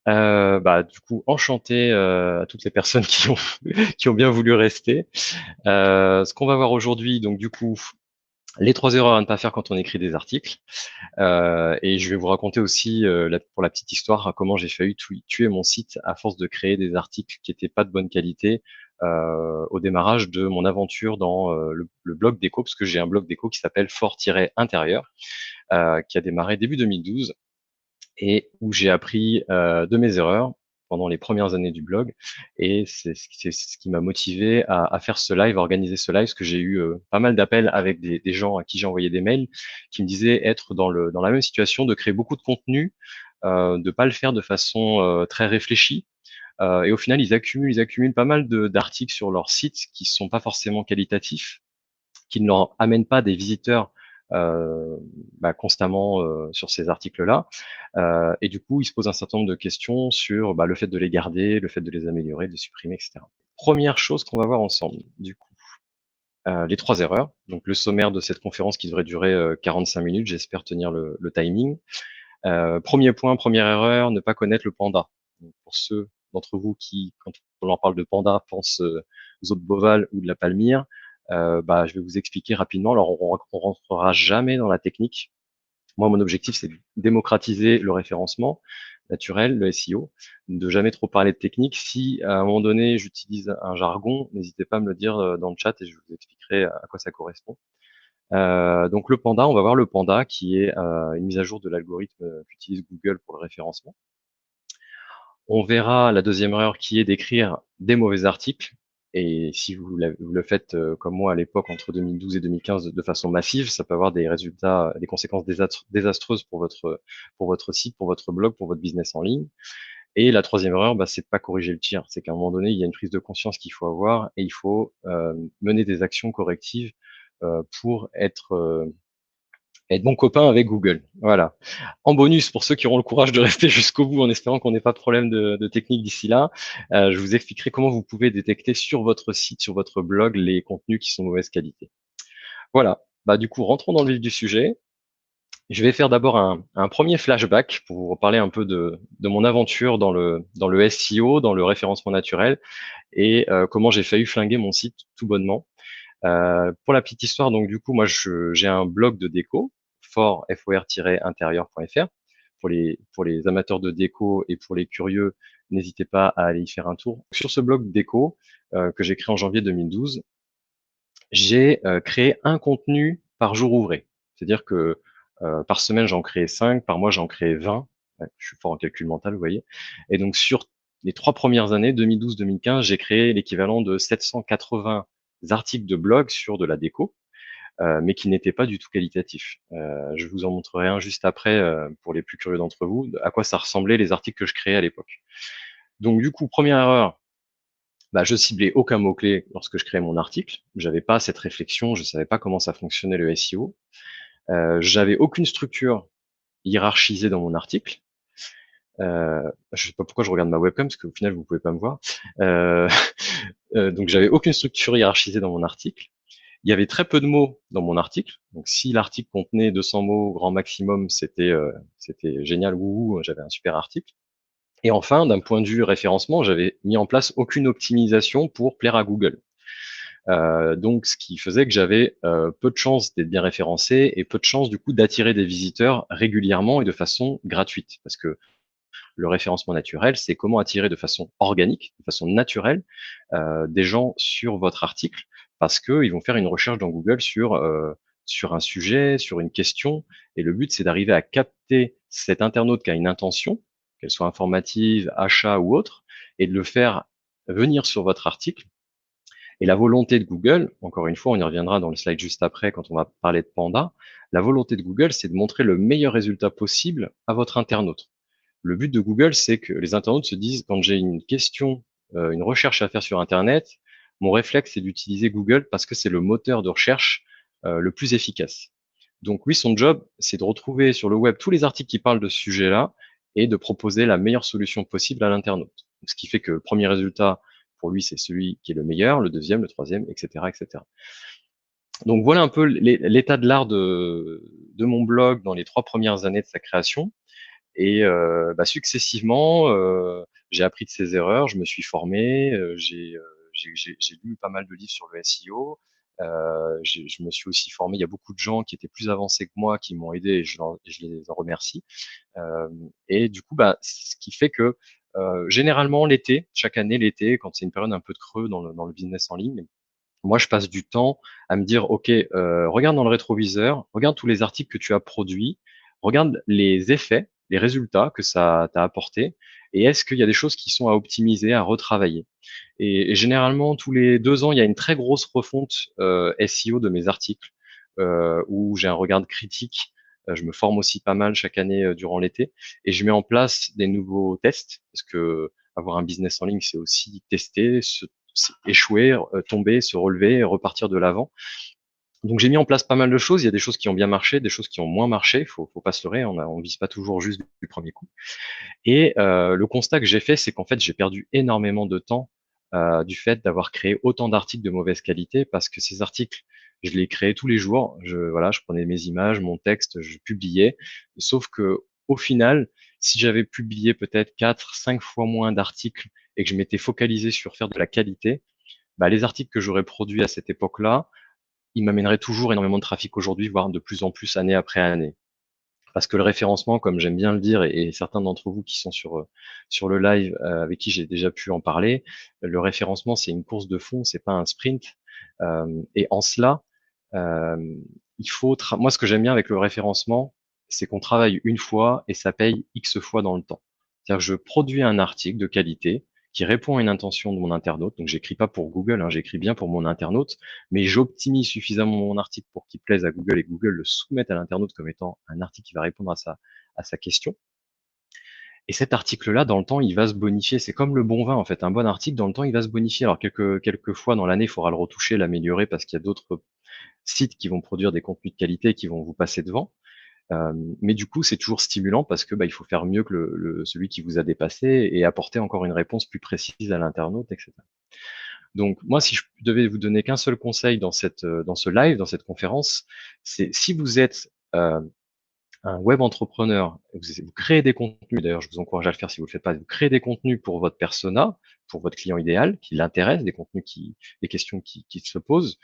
Du coup, enchanté à toutes les personnes qui ont qui ont bien voulu rester. Ce qu'on va voir aujourd'hui, donc du coup, les 3 erreurs à ne pas faire quand on écrit des articles. Et je vais vous raconter aussi, pour la petite histoire, comment j'ai failli tuer mon site à force de créer des articles qui étaient pas de bonne qualité au démarrage de mon aventure dans le blog déco, parce que j'ai un blog déco qui s'appelle Fort-Intérieur, qui a démarré début 2012 et où j'ai appris de mes erreurs pendant les premières années du blog. Et c'est ce qui m'a motivé à faire ce live, à organiser ce live, parce que j'ai eu pas mal d'appels avec des gens à qui j'ai envoyé des mails qui me disaient être dans la même situation, de créer beaucoup de contenu, de pas le faire de façon très réfléchie. Et au final, ils accumulent pas mal d'articles sur leur site qui sont pas forcément qualitatifs, qui ne leur amènent pas des visiteurs constamment sur ces articles-là. Et du coup, ils se posent un certain nombre de questions sur le fait de les garder, le fait de les améliorer, de les supprimer, etc. Première chose qu'on va voir ensemble, du coup, les 3 erreurs. Donc le sommaire de cette conférence qui devrait durer 45 minutes, j'espère tenir le timing. Premier point, première erreur, ne pas connaître le panda. Donc, pour ceux d'entre vous qui, quand on leur parle de panda, pensent aux eaux de Beauval ou de la Palmyre, je vais vous expliquer rapidement. Alors, on rentrera jamais dans la technique. Moi, mon objectif, c'est de démocratiser le référencement naturel, le SEO, de jamais trop parler de technique. Si à un moment donné, j'utilise un jargon, n'hésitez pas à me le dire dans le chat et je vous expliquerai à quoi ça correspond. Donc le panda, on va voir le panda qui est une mise à jour de l'algorithme qu'utilise Google pour le référencement. On verra la deuxième erreur qui est d'écrire des mauvais articles. Et si vous le faites comme moi à l'époque entre 2012 et 2015 de façon massive, ça peut avoir des résultats, des conséquences désastreuses pour votre site, pour votre blog, pour votre business en ligne. Et la troisième erreur, c'est de pas corriger le tir. C'est qu'à un moment donné, il y a une prise de conscience qu'il faut avoir et il faut mener des actions correctives pour être bon copain avec Google. Voilà. En bonus, pour ceux qui auront le courage de rester jusqu'au bout en espérant qu'on n'ait pas de problème de technique d'ici là, je vous expliquerai comment vous pouvez détecter sur votre site, sur votre blog, les contenus qui sont de mauvaise qualité. Voilà. Du coup, rentrons dans le vif du sujet. Je vais faire d'abord un premier flashback pour vous reparler un peu de mon aventure dans le SEO, dans le référencement naturel et comment j'ai failli flinguer mon site tout bonnement. Pour la petite histoire, donc du coup, moi, j'ai un blog de déco, fort-intérieur.fr. Pour les amateurs de déco et pour les curieux, n'hésitez pas à aller y faire un tour. Sur ce blog déco que j'ai créé en janvier 2012, j'ai créé un contenu par jour ouvré. C'est-à-dire que par semaine, j'en créais 5, par mois, j'en créais 20. Ouais, je suis fort en calcul mental, vous voyez. Et donc, sur les 3 premières années, 2012-2015, j'ai créé l'équivalent de 780 articles de blog sur de la déco, mais qui n'étaient pas du tout qualitatifs. Je vous en montrerai un juste après, pour les plus curieux d'entre vous, à quoi ça ressemblait les articles que je créais à l'époque. Donc, du coup, première erreur, je ciblais aucun mot-clé lorsque je créais mon article. J'avais pas cette réflexion, je savais pas comment ça fonctionnait le SEO. J'avais aucune structure hiérarchisée dans mon article. Je sais pas pourquoi je regarde ma webcam parce qu'au final vous pouvez pas me voir. Euh, donc j'avais aucune structure hiérarchisée dans mon article. Il y avait très peu de mots dans mon article. Donc si l'article contenait 200 mots grand maximum, c'était génial. Wouhou, j'avais un super article. Et enfin, d'un point de vue référencement, j'avais mis en place aucune optimisation pour plaire à Google. Donc, ce qui faisait que j'avais peu de chances d'être bien référencé et peu de chances du coup d'attirer des visiteurs régulièrement et de façon gratuite. Parce que le référencement naturel, c'est comment attirer de façon organique, de façon naturelle, des gens sur votre article, parce qu'ils vont faire une recherche dans Google sur un sujet, sur une question, et le but c'est d'arriver à capter cet internaute qui a une intention, qu'elle soit informative, achat ou autre, et de le faire venir sur votre article. Et la volonté de Google, encore une fois, on y reviendra dans le slide juste après quand on va parler de Panda, la volonté de Google, c'est de montrer le meilleur résultat possible à votre internaute. Le but de Google, c'est que les internautes se disent, quand j'ai une question, une recherche à faire sur Internet, mon réflexe, c'est d'utiliser Google parce que c'est le moteur de recherche le plus efficace. Donc lui, son job, c'est de retrouver sur le web tous les articles qui parlent de ce sujet-là et de proposer la meilleure solution possible à l'internaute. Ce qui fait que le premier résultat, pour lui, c'est celui qui est le meilleur, le deuxième, le troisième, etc., etc. Donc voilà un peu l'état de l'art de mon blog dans les 3 premières années de sa création. Et successivement, j'ai appris de ces erreurs, je me suis formé, j'ai lu pas mal de livres sur le SEO. Je me suis aussi formé. Il y a beaucoup de gens qui étaient plus avancés que moi qui m'ont aidé et je les en remercie. Euh, et du coup, ce qui fait que généralement l'été, chaque année l'été, quand c'est une période un peu de creux dans le business en ligne, moi je passe du temps à me dire, ok, regarde dans le rétroviseur, regarde tous les articles que tu as produits, regarde les effets, les résultats que ça t'a apporté, et est-ce qu'il y a des choses qui sont à optimiser, à retravailler. Et généralement, tous les 2 ans, il y a une très grosse refonte SEO de mes articles, où j'ai un regard critique. Je me forme aussi pas mal chaque année durant l'été, et je mets en place des nouveaux tests, parce que avoir un business en ligne, c'est aussi tester, échouer, tomber, se relever, et repartir de l'avant. Donc j'ai mis en place pas mal de choses. Il y a des choses qui ont bien marché, des choses qui ont moins marché. Faut pas se leurrer. On vise pas toujours juste du premier coup. Et le constat que j'ai fait, c'est qu'en fait, j'ai perdu énormément de temps du fait d'avoir créé autant d'articles de mauvaise qualité, parce que ces articles, je les créais tous les jours. Je prenais mes images, mon texte, je publiais. Sauf que au final, si j'avais publié peut-être 4, 5 fois moins d'articles et que je m'étais focalisé sur faire de la qualité, les articles que j'aurais produits à cette époque-là, ils m'amèneraient toujours énormément de trafic aujourd'hui, voire de plus en plus année après année. Parce que le référencement, comme j'aime bien le dire, et certains d'entre vous qui sont sur le live avec qui j'ai déjà pu en parler, le référencement, c'est une course de fond, c'est pas un sprint. Et en cela, euh, moi, ce que j'aime bien avec le référencement, c'est qu'on travaille une fois et ça paye X fois dans le temps. C'est-à-dire que je produis un article de qualité qui répond à une intention de mon internaute. Donc, j'écris pas pour Google, hein, j'écris bien pour mon internaute, mais j'optimise suffisamment mon article pour qu'il plaise à Google et Google le soumette à l'internaute comme étant un article qui va répondre à sa question. Et cet article-là, dans le temps, il va se bonifier. C'est comme le bon vin, en fait. Un bon article, dans le temps, il va se bonifier. Alors, quelques fois dans l'année, il faudra le retoucher, l'améliorer parce qu'il y a d'autres sites qui vont produire des contenus de qualité et qui vont vous passer devant. Mais du coup, c'est toujours stimulant parce que il faut faire mieux que celui qui vous a dépassé et apporter encore une réponse plus précise à l'internaute, etc. Donc moi, si je devais vous donner qu'un seul conseil dans ce live, dans cette conférence, c'est si vous êtes un web entrepreneur, vous créez des contenus, d'ailleurs je vous encourage à le faire si vous le faites pas, vous créez des contenus pour votre persona, pour votre client idéal, qui l'intéresse, des questions qui se posent,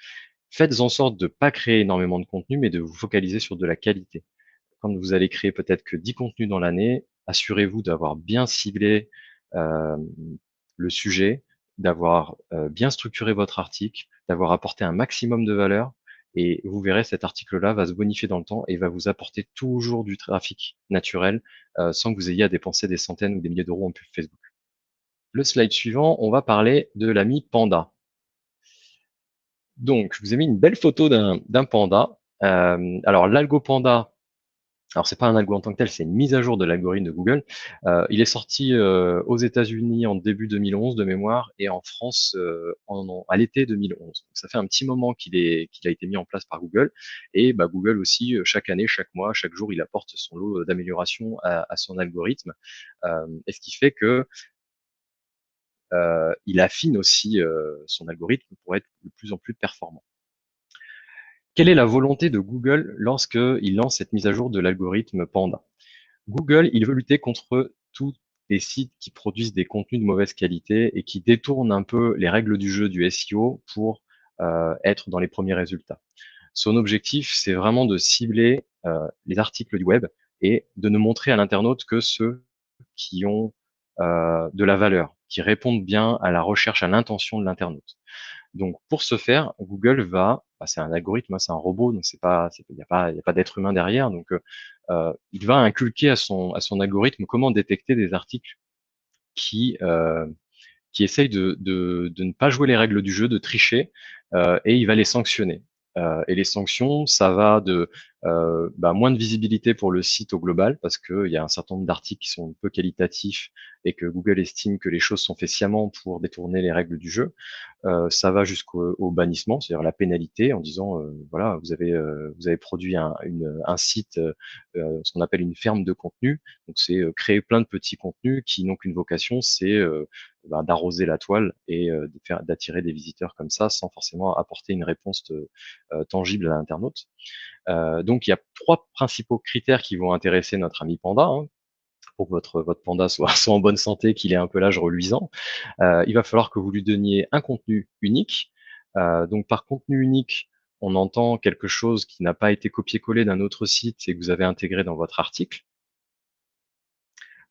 faites en sorte de pas créer énormément de contenu, mais de vous focaliser sur de la qualité. Quand vous allez créer peut-être que 10 contenus dans l'année, assurez-vous d'avoir bien ciblé euh, le sujet, d'avoir bien structuré votre article, d'avoir apporté un maximum de valeur, et vous verrez cet article-là va se bonifier dans le temps et va vous apporter toujours du trafic naturel sans que vous ayez à dépenser des centaines ou des milliers d'euros en pub Facebook. Le slide suivant, on va parler de l'ami Panda. Donc, je vous ai mis une belle photo d'un panda. Alors, l'algo panda, alors c'est pas un algo en tant que tel, c'est une mise à jour de l'algorithme de Google. Il est sorti aux États-Unis en début 2011 de mémoire et en France à l'été 2011. Donc ça fait un petit moment qu'il a été mis en place par Google et Google aussi chaque année, chaque mois, chaque jour, il apporte son lot d'améliorations à son algorithme et ce qui fait que il affine aussi son algorithme pour être de plus en plus performant. Quelle est la volonté de Google lorsqu'il lance cette mise à jour de l'algorithme Panda? Google, il veut lutter contre tous les sites qui produisent des contenus de mauvaise qualité et qui détournent un peu les règles du jeu du SEO pour être dans les premiers résultats. Son objectif, c'est vraiment de cibler les articles du web et de ne montrer à l'internaute que ceux qui ont de la valeur, qui répondent bien à la recherche, à l'intention de l'internaute. Donc, pour ce faire, Google c'est un algorithme, hein, c'est un robot, donc il y a pas d'être humain derrière. Donc, il va inculquer à son algorithme comment détecter des articles qui, euh, qui essayent de ne pas jouer les règles du jeu, de tricher, et il va les sanctionner. Et les sanctions, ça va de moins de visibilité pour le site au global, parce qu'il y a un certain nombre d'articles qui sont peu qualitatifs et que Google estime que les choses sont faites sciemment pour détourner les règles du jeu. Ça va jusqu'au bannissement, c'est-à-dire la pénalité en disant voilà, vous avez produit un site, ce qu'on appelle une ferme de contenu. Donc c'est créer plein de petits contenus qui n'ont qu'une vocation, c'est d'arroser la toile et d'attirer des visiteurs comme ça, sans forcément apporter une réponse tangible à l'internaute. Donc il y a trois principaux critères qui vont intéresser notre ami Panda, hein. pour que votre panda soit, soit en bonne santé, qu'il ait un pelage reluisant, il va falloir que vous lui donniez un contenu unique. Donc par contenu unique, on entend quelque chose qui n'a pas été copié-collé d'un autre site et que vous avez intégré dans votre article.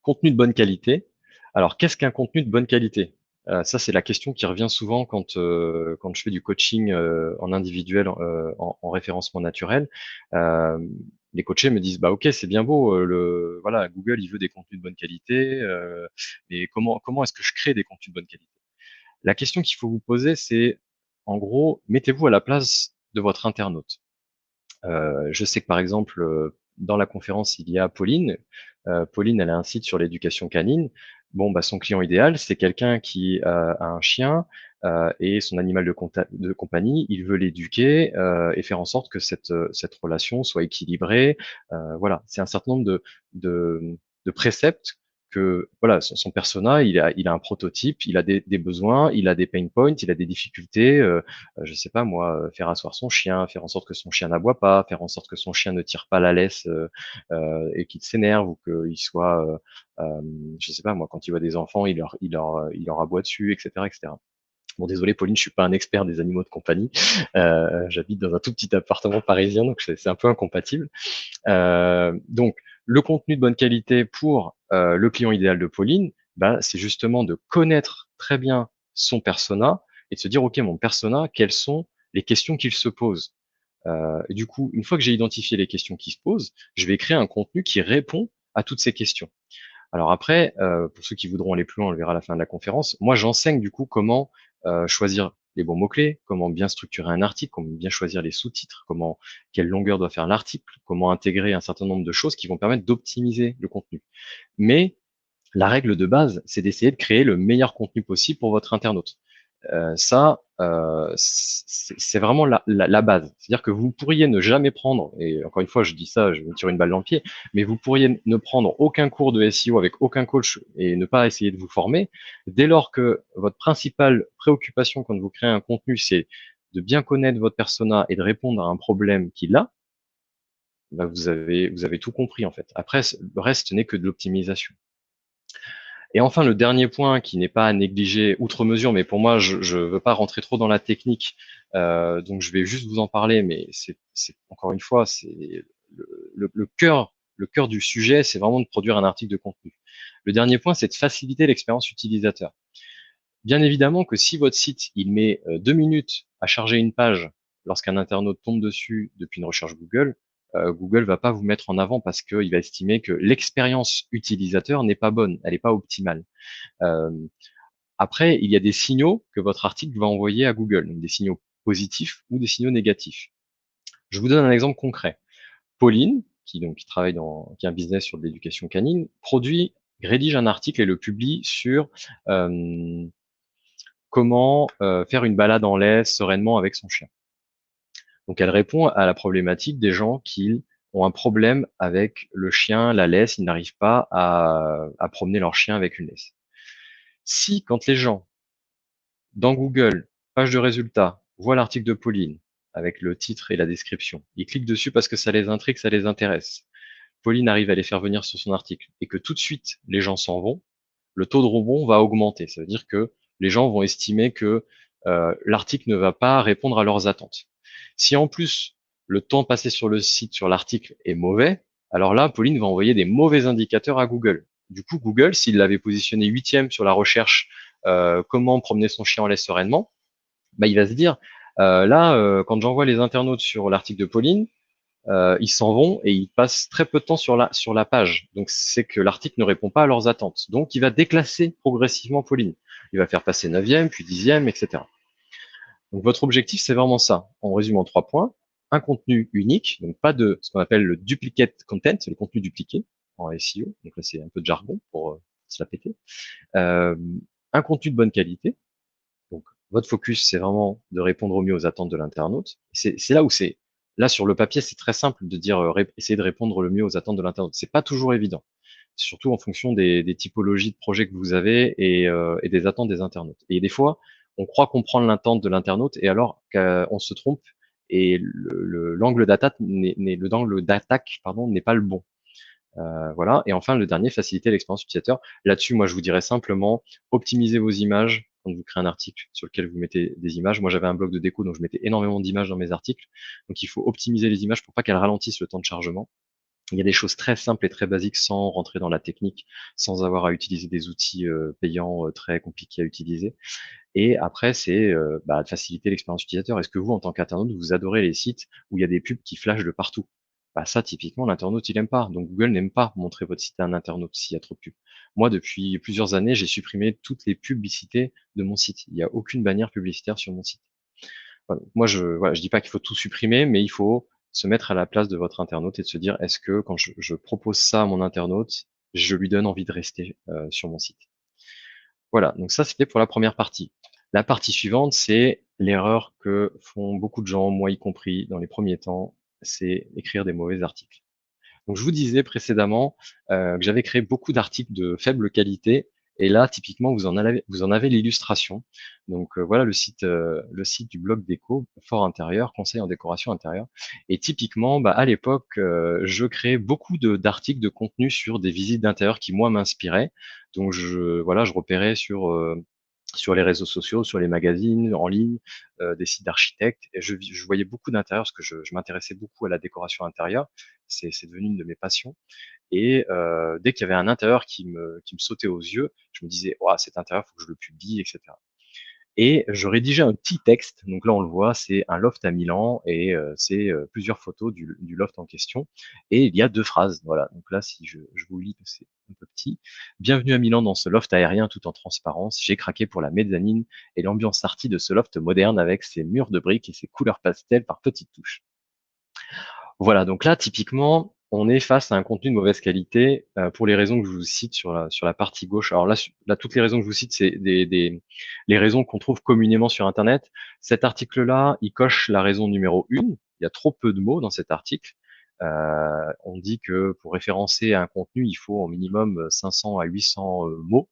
Contenu de bonne qualité. Alors, qu'est-ce qu'un contenu de bonne qualité? Ça, c'est la question qui revient souvent quand je fais du coaching en individuel, en référencement naturel. Euh, les coachés me disent, bah ok, c'est bien beau, voilà, Google, il veut des contenus de bonne qualité, mais comment est-ce que je crée des contenus de bonne qualité? La question qu'il faut vous poser, c'est, en gros, mettez-vous à la place de votre internaute. Je sais que par exemple, dans la conférence, il y a Pauline. Pauline, elle a un site sur l'éducation canine. Bon, bah, son client idéal, c'est quelqu'un qui a un chien et son animal de compagnie. Il veut l'éduquer et faire en sorte que cette relation soit équilibrée. Voilà, c'est un certain nombre de préceptes que voilà, son persona, il a un prototype, il a des besoins, il a des pain points, il a des difficultés. Je sais pas moi, faire asseoir son chien, faire en sorte que son chien n'aboie pas, faire en sorte que son chien ne tire pas la laisse et qu'il s'énerve ou qu'il soit, je sais pas moi, quand il voit des enfants, il leur aboie dessus, etc., etc. Bon, désolé, Pauline, je suis pas un expert des animaux de compagnie. J'habite dans un tout petit appartement parisien, donc c'est un peu incompatible. Donc, le contenu de bonne qualité pour le client idéal de Pauline, bah, c'est justement de connaître très bien son persona et de se dire, OK, mon persona, quelles sont les questions qu'il se pose? Et du coup, une fois que j'ai identifié les questions qui se posent, je vais créer un contenu qui répond à toutes ces questions. Alors après, pour ceux qui voudront aller plus loin, on le verra à la fin de la conférence. Moi, j'enseigne du coup comment choisir les bons mots-clés, comment bien structurer un article, comment bien choisir les sous-titres, quelle longueur doit faire l'article, comment intégrer un certain nombre de choses qui vont permettre d'optimiser le contenu. Mais la règle de base, c'est d'essayer de créer le meilleur contenu possible pour votre internaute. C'est vraiment la base. C'est-à-dire que vous pourriez ne jamais prendre, et encore une fois, je dis ça, je me tire une balle dans le pied, mais vous pourriez ne prendre aucun cours de SEO avec aucun coach et ne pas essayer de vous former. Dès lors que votre principale préoccupation quand vous créez un contenu, c'est de bien connaître votre persona et de répondre à un problème qu'il a, bah vous avez tout compris en fait. Après, le reste n'est que de l'optimisation. Et enfin, le dernier point qui n'est pas à négliger outre mesure, mais pour moi, je ne veux pas rentrer trop dans la technique, donc je vais juste vous en parler, mais encore une fois, c'est le cœur du sujet, c'est vraiment de produire un article de contenu. Le dernier point, c'est de faciliter l'expérience utilisateur. Bien évidemment que si votre site, il met 2 minutes à charger une page lorsqu'un internaute tombe dessus depuis une recherche Google, Google va pas vous mettre en avant parce qu'il va estimer que l'expérience utilisateur n'est pas bonne, elle n'est pas optimale. Euh, Après, il y a des signaux que votre article va envoyer à Google, donc des signaux positifs ou des signaux négatifs. Je vous donne un exemple concret. Pauline, qui travaille qui a un business sur de l'éducation canine, rédige un article et le publie sur euh, comment faire une balade en laisse sereinement avec son chien. Donc elle répond à la problématique des gens qui ont un problème avec le chien, la laisse, ils n'arrivent pas à promener leur chien avec une laisse. Si, quand les gens dans Google, page de résultats, voient l'article de Pauline avec le titre et la description. Ils cliquent dessus parce que ça les intrigue, ça les intéresse. Pauline arrive à les faire venir sur son article et que tout de suite les gens s'en vont, le taux de rebond va augmenter. Ça veut dire que les gens vont estimer que l'article ne va pas répondre à leurs attentes. Si en plus le temps passé sur le site, sur l'article est mauvais, alors là, Pauline va envoyer des mauvais indicateurs à Google. Du coup, Google, s'il l'avait positionné 8e sur la recherche comment promener son chien en laisse sereinement, bah, il va se dire, là, quand j'envoie les internautes sur l'article de Pauline, ils s'en vont et ils passent très peu de temps sur la page. Donc c'est que l'article ne répond pas à leurs attentes. Donc il va déclasser progressivement Pauline. Il va faire passer 9e, puis 10e, etc. Donc votre objectif, c'est vraiment ça. En résumant 3 points, un contenu unique, donc pas de ce qu'on appelle le duplicate content, c'est le contenu dupliqué en SEO. Donc là, c'est un peu de jargon pour se la péter. Euh, un contenu de bonne qualité. Donc votre focus, c'est vraiment de répondre au mieux aux attentes de l'internaute. C'est là où là sur le papier, c'est très simple de dire essayer de répondre le mieux aux attentes de l'internaute. C'est pas toujours évident, surtout en fonction des typologies de projets que vous avez et des attentes des internautes. Et des fois, on croit comprendre l'attente de l'internaute et alors qu'on se trompe et l'angle d'attaque n'est pas le bon. Voilà. Et enfin, le dernier, faciliter l'expérience utilisateur. Là-dessus, moi, je vous dirais simplement, optimisez vos images quand vous créez un article sur lequel vous mettez des images. Moi, j'avais un blog de déco, donc je mettais énormément d'images dans mes articles. Donc, il faut optimiser les images pour pas qu'elles ralentissent le temps de chargement. Il y a des choses très simples et très basiques sans rentrer dans la technique, sans avoir à utiliser des outils payants très compliqués à utiliser. Et après, c'est de faciliter l'expérience utilisateur. Est-ce que vous, en tant qu'internaute, vous adorez les sites où il y a des pubs qui flashent de partout? Bah ça, typiquement, l'internaute, il aime pas. Donc Google n'aime pas montrer votre site à un internaute s'il y a trop de pubs. Moi, depuis plusieurs années, j'ai supprimé toutes les publicités de mon site. Il n'y a aucune bannière publicitaire sur mon site. Voilà. Moi, je dis pas qu'il faut tout supprimer, mais il faut se mettre à la place de votre internaute et de se dire, est-ce que quand je propose ça à mon internaute, je lui donne envie de rester sur mon site? Voilà, donc ça c'était pour la première partie. La partie suivante, c'est l'erreur que font beaucoup de gens, moi y compris, dans les premiers temps, c'est écrire des mauvais articles. Donc je vous disais précédemment que j'avais créé beaucoup d'articles de faible qualité, et là typiquement vous en avez l'illustration. Donc voilà le site du blog déco, Fort Intérieur, conseil en décoration intérieure. Et typiquement, à l'époque, je créais beaucoup d'articles de contenu sur des visites d'intérieur qui moi m'inspiraient. Donc je repérais sur les réseaux sociaux, sur les magazines, en ligne, des sites d'architectes. Et je voyais beaucoup d'intérieur parce que je m'intéressais beaucoup à la décoration intérieure. C'est devenu une de mes passions. Et dès qu'il y avait un intérieur qui me sautait aux yeux, je me disais, ouah, cet intérieur, faut que je le publie, etc. Et je rédigeais un petit texte. Donc là, on le voit, c'est un loft à Milan et c'est plusieurs photos du loft en question. Et il y a deux phrases. Voilà. Donc là, si je vous lis, parce que c'est un peu petit. Bienvenue à Milan dans ce loft aérien tout en transparence. J'ai craqué pour la mezzanine et l'ambiance arty de ce loft moderne avec ses murs de briques et ses couleurs pastel par petites touches. Voilà, donc là, typiquement, on est face à un contenu de mauvaise qualité pour les raisons que je vous cite sur la partie gauche. Alors là, toutes les raisons que je vous cite, c'est les raisons qu'on trouve communément sur Internet. Cet article-là, il coche la raison numéro 1. Il y a trop peu de mots dans cet article. On dit que pour référencer un contenu, il faut au minimum 500 à 800 mots,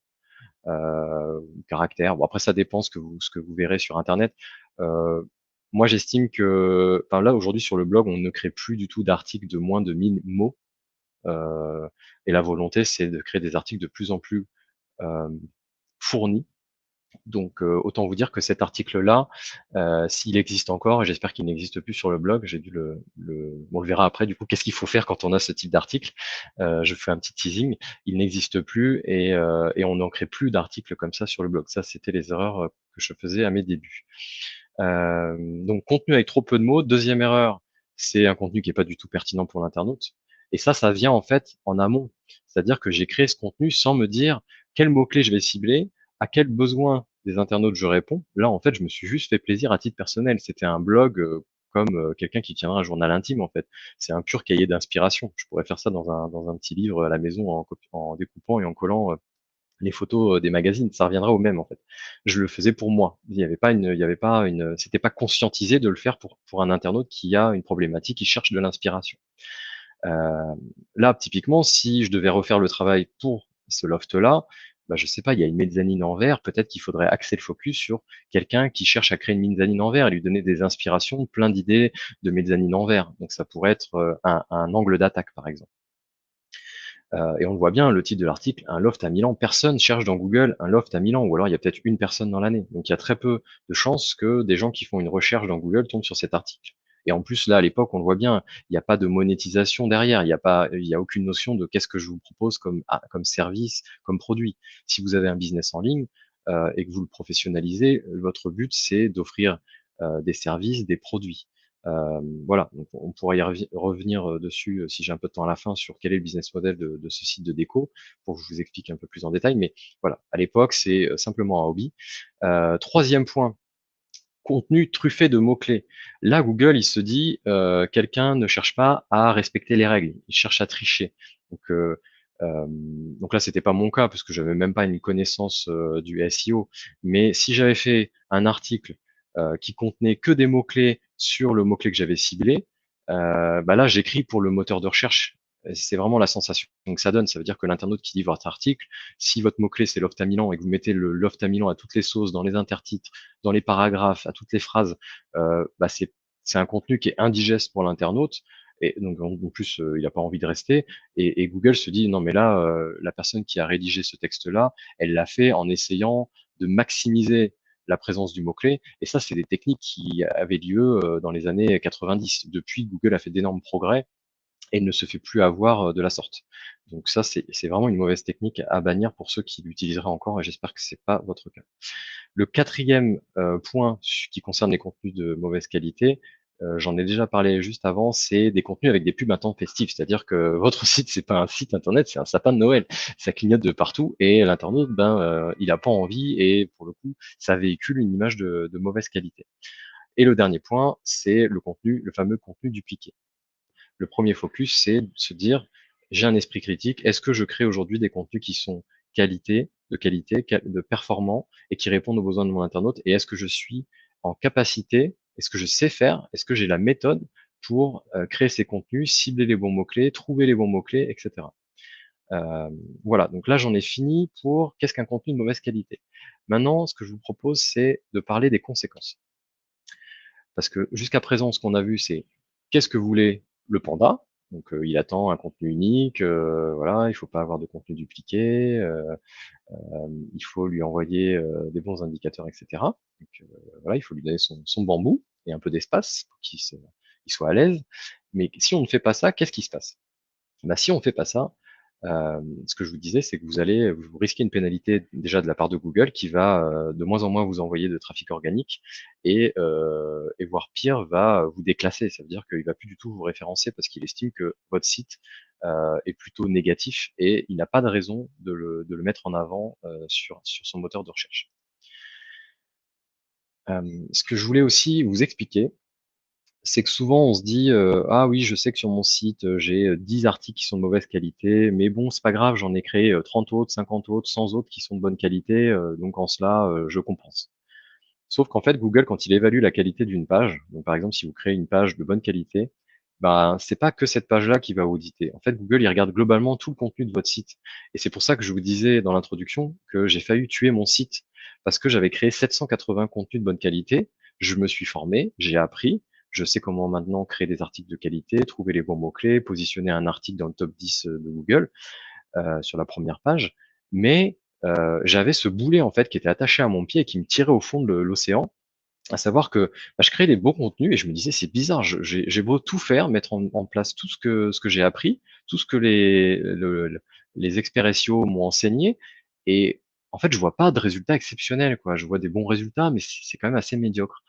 caractères. Bon, après, ça dépend ce que vous verrez sur Internet. Euh, Moi, j'estime que, enfin là, aujourd'hui, sur le blog, on ne crée plus du tout d'articles de moins de 1000 mots. Euh, et la volonté, c'est de créer des articles de plus en plus euh, fournis. Donc, autant vous dire que cet article-là, s'il existe encore, et j'espère qu'il n'existe plus sur le blog, j'ai dû on le verra après, du coup, qu'est-ce qu'il faut faire quand on a ce type d'article. Je fais un petit teasing, il n'existe plus et on n'en crée plus d'articles comme ça sur le blog. Ça, c'était les erreurs que je faisais à mes débuts. Donc, contenu avec trop peu de mots. Deuxième erreur, c'est un contenu qui est pas du tout pertinent pour l'internaute. Et ça vient en fait en amont. C'est-à-dire que j'ai créé ce contenu sans me dire quels mots-clés je vais cibler, à quels besoins des internautes je réponds. Là, en fait, je me suis juste fait plaisir à titre personnel. C'était un blog comme quelqu'un qui tiendrait un journal intime, en fait. C'est un pur cahier d'inspiration. Je pourrais faire ça dans un petit livre à la maison en découpant et en collant les photos des magazines, ça reviendra au même en fait. Je le faisais pour moi. C'était pas conscientisé de le faire pour un internaute qui a une problématique, qui cherche de l'inspiration. Euh, Là, typiquement, si je devais refaire le travail pour ce loft-là, je sais pas, il y a une mezzanine en verre, peut-être qu'il faudrait axer le focus sur quelqu'un qui cherche à créer une mezzanine en verre et lui donner des inspirations, plein d'idées de mezzanine en verre. Donc ça pourrait être un angle d'attaque, par exemple. Et on le voit bien, le titre de l'article, un loft à Milan. Personne cherche dans Google un loft à Milan, ou alors il y a peut-être une personne dans l'année. Donc il y a très peu de chances que des gens qui font une recherche dans Google tombent sur cet article. Et en plus, là, à l'époque, on le voit bien, il n'y a pas de monétisation derrière, il y a aucune notion de qu'est-ce que je vous propose comme service, comme produit. Si vous avez un business en ligne et que vous le professionnalisez, votre but, c'est d'offrir des services, des produits. Voilà, donc on pourra revenir dessus si j'ai un peu de temps à la fin sur quel est le business model de ce site de déco pour que je vous explique un peu plus en détail. Mais voilà, à l'époque, c'est simplement un hobby. Troisième point, contenu truffé de mots-clés. Là, Google, il se dit, quelqu'un ne cherche pas à respecter les règles, il cherche à tricher. Donc, donc là, c'était pas mon cas parce que j'avais même pas une connaissance du SEO. Mais si j'avais fait un article qui contenait que des mots-clés sur le mot-clé que j'avais ciblé, là, j'écris pour le moteur de recherche. Et c'est vraiment la sensation que ça donne. Ça veut dire que l'internaute qui lit votre article, si votre mot-clé c'est loft à Milan et que vous mettez le loft à Milan à toutes les sauces, dans les intertitres, dans les paragraphes, à toutes les phrases, c'est un contenu qui est indigeste pour l'internaute. et donc en plus, il a pas envie de rester et Google se dit: «Non mais là, la personne qui a rédigé ce texte-là, elle l'a fait en essayant de maximiser la présence du mot-clé» et ça, c'est des techniques qui avaient lieu, dans les années 90. Depuis, Google a fait d'énormes progrès et ne se fait plus avoir, de la sorte. Donc ça, c'est vraiment une mauvaise technique à bannir pour ceux qui l'utiliseraient encore et j'espère que c'est pas votre cas. Le quatrième point qui concerne les contenus de mauvaise qualité, j'en ai déjà parlé juste avant, c'est des contenus avec des pubs intempestives. C'est-à-dire que votre site, c'est pas un site internet, c'est un sapin de Noël. Ça clignote de partout et l'internaute, il a pas envie et pour le coup, ça véhicule une image de mauvaise qualité. Et le dernier point, c'est le contenu, le fameux contenu dupliqué. Le premier focus, c'est de se dire, j'ai un esprit critique. Est-ce que je crée aujourd'hui des contenus qui sont qualité, de performants et qui répondent aux besoins de mon internaute? Et est-ce que je suis en capacité, est-ce que je sais faire, est-ce que j'ai la méthode pour créer ces contenus, cibler les bons mots-clés, trouver les bons mots-clés, etc. Voilà, donc là j'en ai fini pour qu'est-ce qu'un contenu de mauvaise qualité. Maintenant, ce que je vous propose, c'est de parler des conséquences. Parce que jusqu'à présent, ce qu'on a vu, c'est qu'est-ce que voulait le panda? Donc, il attend un contenu unique, voilà, il faut pas avoir de contenu dupliqué, il faut lui envoyer des bons indicateurs, etc. Donc, voilà, il faut lui donner son bambou et un peu d'espace pour il soit à l'aise. Mais si on ne fait pas ça, qu'est-ce qui se passe? Bah, si on fait pas ça, ce que je vous disais, c'est que vous risquez une pénalité déjà de la part de Google qui va de moins en moins vous envoyer de trafic organique et voire pire, va vous déclasser. Ça veut dire qu'il va plus du tout vous référencer parce qu'il estime que votre site est plutôt négatif et il n'a pas de raison de le mettre en avant sur son moteur de recherche. Ce que je voulais aussi vous expliquer, c'est que souvent on se dit ah oui, je sais que sur mon site j'ai 10 articles qui sont de mauvaise qualité, mais bon, c'est pas grave, j'en ai créé 30 autres, 50 autres, 100 autres qui sont de bonne qualité, donc en cela je compense. Sauf qu'en fait, Google, quand il évalue la qualité d'une page, donc par exemple si vous créez une page de bonne qualité, bah c'est pas que cette page-là qui va auditer. En fait, Google il regarde globalement tout le contenu de votre site. Et c'est pour ça que je vous disais dans l'introduction que j'ai failli tuer mon site parce que j'avais créé 780 contenus de bonne qualité. Je me suis formé, j'ai appris, je sais comment maintenant créer des articles de qualité, trouver les bons mots-clés, positionner un article dans le top 10 de Google sur la première page. Mais j'avais ce boulet en fait qui était attaché à mon pied et qui me tirait au fond de l'océan. À savoir que je créais des beaux contenus et je me disais c'est bizarre, j'ai beau tout faire, mettre en place tout ce que j'ai appris, tout ce que les experts SEO m'ont enseigné et en fait je vois pas de résultats exceptionnels quoi. Je vois des bons résultats mais c'est quand même assez médiocre.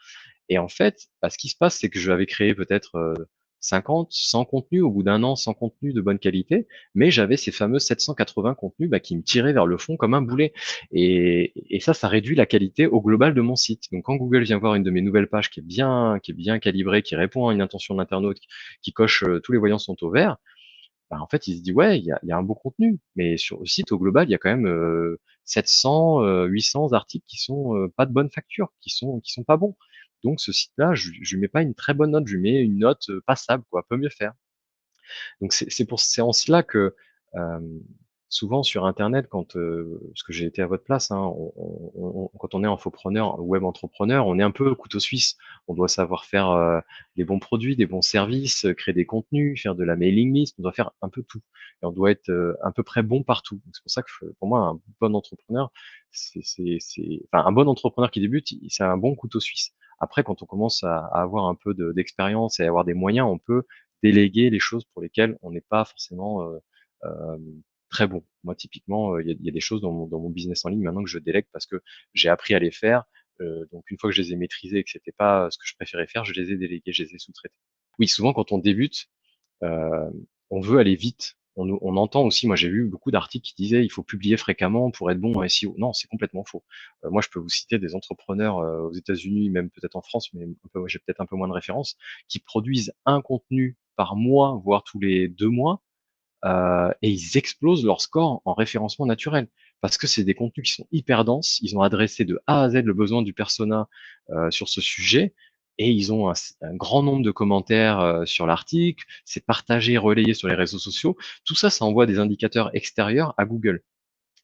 Et en fait, ce qui se passe, c'est que je avais créé peut-être 50, 100 contenus au bout d'un an, 100 contenus de bonne qualité, mais j'avais ces fameux 780 contenus qui me tiraient vers le fond comme un boulet. Et ça réduit la qualité au global de mon site. Donc quand Google vient voir une de mes nouvelles pages qui est bien calibrée, qui répond à une intention de l'internaute, qui coche tous les voyants sont au vert, bah, en fait, il se dit ouais, il y a un beau contenu, mais sur le site au global, il y a quand même 700, 800 articles qui sont pas de bonne facture, qui sont pas bons. Donc ce site-là, je lui mets pas une très bonne note, je lui mets une note passable, quoi, peut mieux faire. Donc c'est en cela que euh, souvent sur Internet, parce que j'ai été à votre place, hein, quand on est infopreneur, web entrepreneur, on est un peu couteau suisse. On doit savoir faire des bons produits, des bons services, créer des contenus, faire de la mailing list. On doit faire un peu tout. Et on doit être à peu près bon partout. Donc, c'est pour ça que pour moi, un bon entrepreneur, enfin un bon entrepreneur qui débute, c'est un bon couteau suisse. Après, quand on commence à avoir un peu d'expérience et à avoir des moyens, on peut déléguer les choses pour lesquelles on n'est pas forcément euh, très bon. Moi, typiquement, il y a des choses dans mon business en ligne maintenant que je délègue parce que j'ai appris à les faire. Donc, une fois que je les ai maîtrisées et que c'était pas ce que je préférais faire, je les ai délégués, je les ai sous-traités. Oui, souvent, quand on débute, euh, on veut aller vite. On entend aussi, moi j'ai vu beaucoup d'articles qui disaient il faut publier fréquemment pour être bon en SEO. Non, c'est complètement faux. Moi, je peux vous citer des entrepreneurs aux États-Unis, même peut-être en France, mais j'ai peut-être un peu moins de références, qui produisent un contenu par mois, voire tous les 2 mois, et ils explosent leur score en référencement naturel. Parce que c'est des contenus qui sont hyper denses, ils ont adressé de A à Z le besoin du persona sur ce sujet, et ils ont un grand nombre de commentaires sur l'article, c'est partagé, relayé sur les réseaux sociaux. Tout ça, ça envoie des indicateurs extérieurs à Google.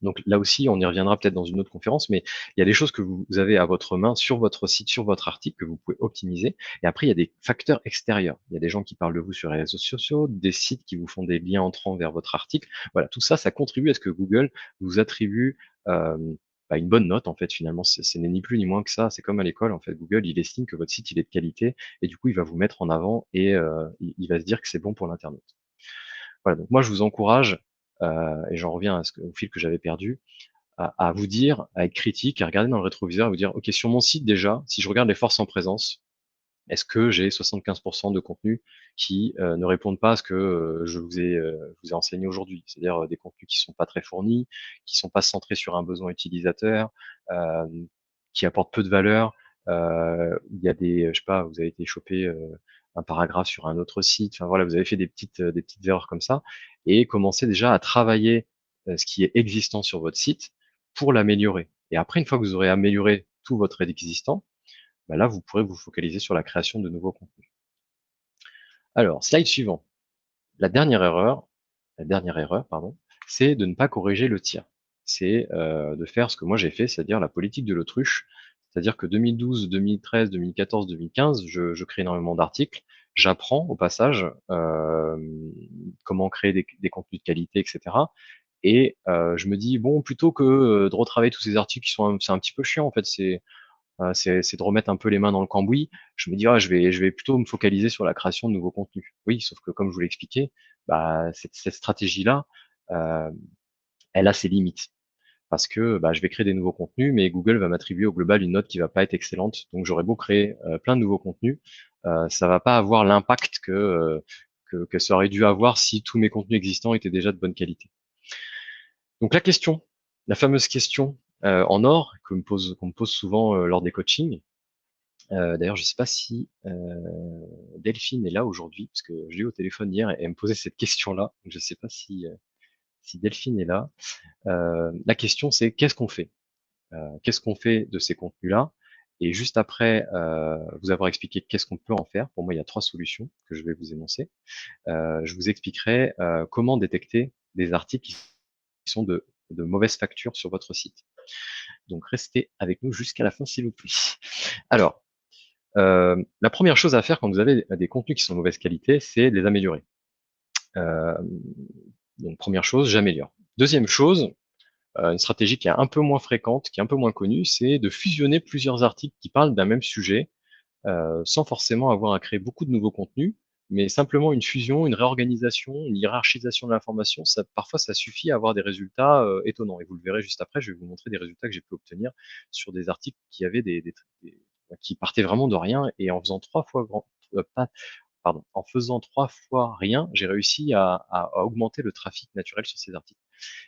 Donc là aussi, on y reviendra peut-être dans une autre conférence, mais il y a des choses que vous avez à votre main sur votre site, sur votre article, que vous pouvez optimiser. Et après, il y a des facteurs extérieurs. Il y a des gens qui parlent de vous sur les réseaux sociaux, des sites qui vous font des liens entrants vers votre article. Voilà, tout ça, ça contribue à ce que Google vous attribue euh, une bonne note. En fait, finalement, ce n'est ni plus ni moins que ça. C'est comme à l'école. En fait, Google, il estime que votre site, il est de qualité, et du coup, il va vous mettre en avant et il va se dire que c'est bon pour l'internaute. Voilà, donc moi, je vous encourage, et j'en reviens au fil que j'avais perdu, à vous dire, à être critique, à regarder dans le rétroviseur, à vous dire, OK, sur mon site déjà, si je regarde les forces en présence, est-ce que j'ai 75% de contenus qui ne répondent pas à ce que je vous ai enseigné aujourd'hui? C'est-à-dire des contenus qui sont pas très fournis, qui sont pas centrés sur un besoin utilisateur, euh, qui apportent peu de valeur. Il y a je sais pas, vous avez été choper un paragraphe sur un autre site. Enfin voilà, vous avez fait des petites erreurs comme ça et commencez déjà à travailler ce qui est existant sur votre site pour l'améliorer. Et après, une fois que vous aurez amélioré tout votre existant, bah là, vous pourrez vous focaliser sur la création de nouveaux contenus. Alors, slide suivant. La dernière erreur, pardon, c'est de ne pas corriger le tir. C'est de faire ce que moi j'ai fait, c'est-à-dire la politique de l'autruche. C'est-à-dire que 2012, 2013, 2014, 2015, je crée énormément d'articles. J'apprends au passage comment créer des contenus de qualité, etc. Et je me dis, bon, plutôt que de retravailler tous ces articles qui sont, c'est un petit peu chiant en fait, c'est de remettre un peu les mains dans le cambouis. Je me dis, ah, je vais plutôt me focaliser sur la création de nouveaux contenus. Oui, sauf que comme je vous l'ai expliqué, bah, cette stratégie-là, euh, elle a ses limites. Parce que bah, je vais créer des nouveaux contenus, mais Google va m'attribuer au global une note qui va pas être excellente. Donc j'aurais beau créer plein de nouveaux contenus, ça va pas avoir l'impact que ça aurait dû avoir si tous mes contenus existants étaient déjà de bonne qualité. Donc la fameuse question en or qu'on me pose souvent lors des coachings. D'ailleurs, je ne sais pas si Delphine est là aujourd'hui, parce que je l'ai eu au téléphone hier et elle me posait cette question-là. Donc, je ne sais pas si Delphine est là. La question, c'est qu'est-ce qu'on fait? Qu'est-ce qu'on fait de ces contenus-là? Et juste après vous avoir expliqué qu'est-ce qu'on peut en faire, pour moi, il y a 3 solutions que je vais vous énoncer. Je vous expliquerai comment détecter des articles qui sont de mauvaise facture sur votre site. Donc, restez avec nous jusqu'à la fin, s'il vous plaît. Alors, la première chose à faire quand vous avez des contenus qui sont de mauvaise qualité, c'est de les améliorer. Euh, donc première chose, j'améliore. Deuxième chose, une stratégie qui est un peu moins fréquente, qui est un peu moins connue, c'est de fusionner plusieurs articles qui parlent d'un même sujet, sans forcément avoir à créer beaucoup de nouveaux contenus, mais simplement une fusion, une réorganisation, une hiérarchisation de l'information, parfois ça suffit à avoir des résultats étonnants. Et vous le verrez juste après, je vais vous montrer des résultats que j'ai pu obtenir sur des articles qui avaient qui partaient vraiment de rien et en faisant en faisant 3 fois rien, j'ai réussi à augmenter le trafic naturel sur ces articles.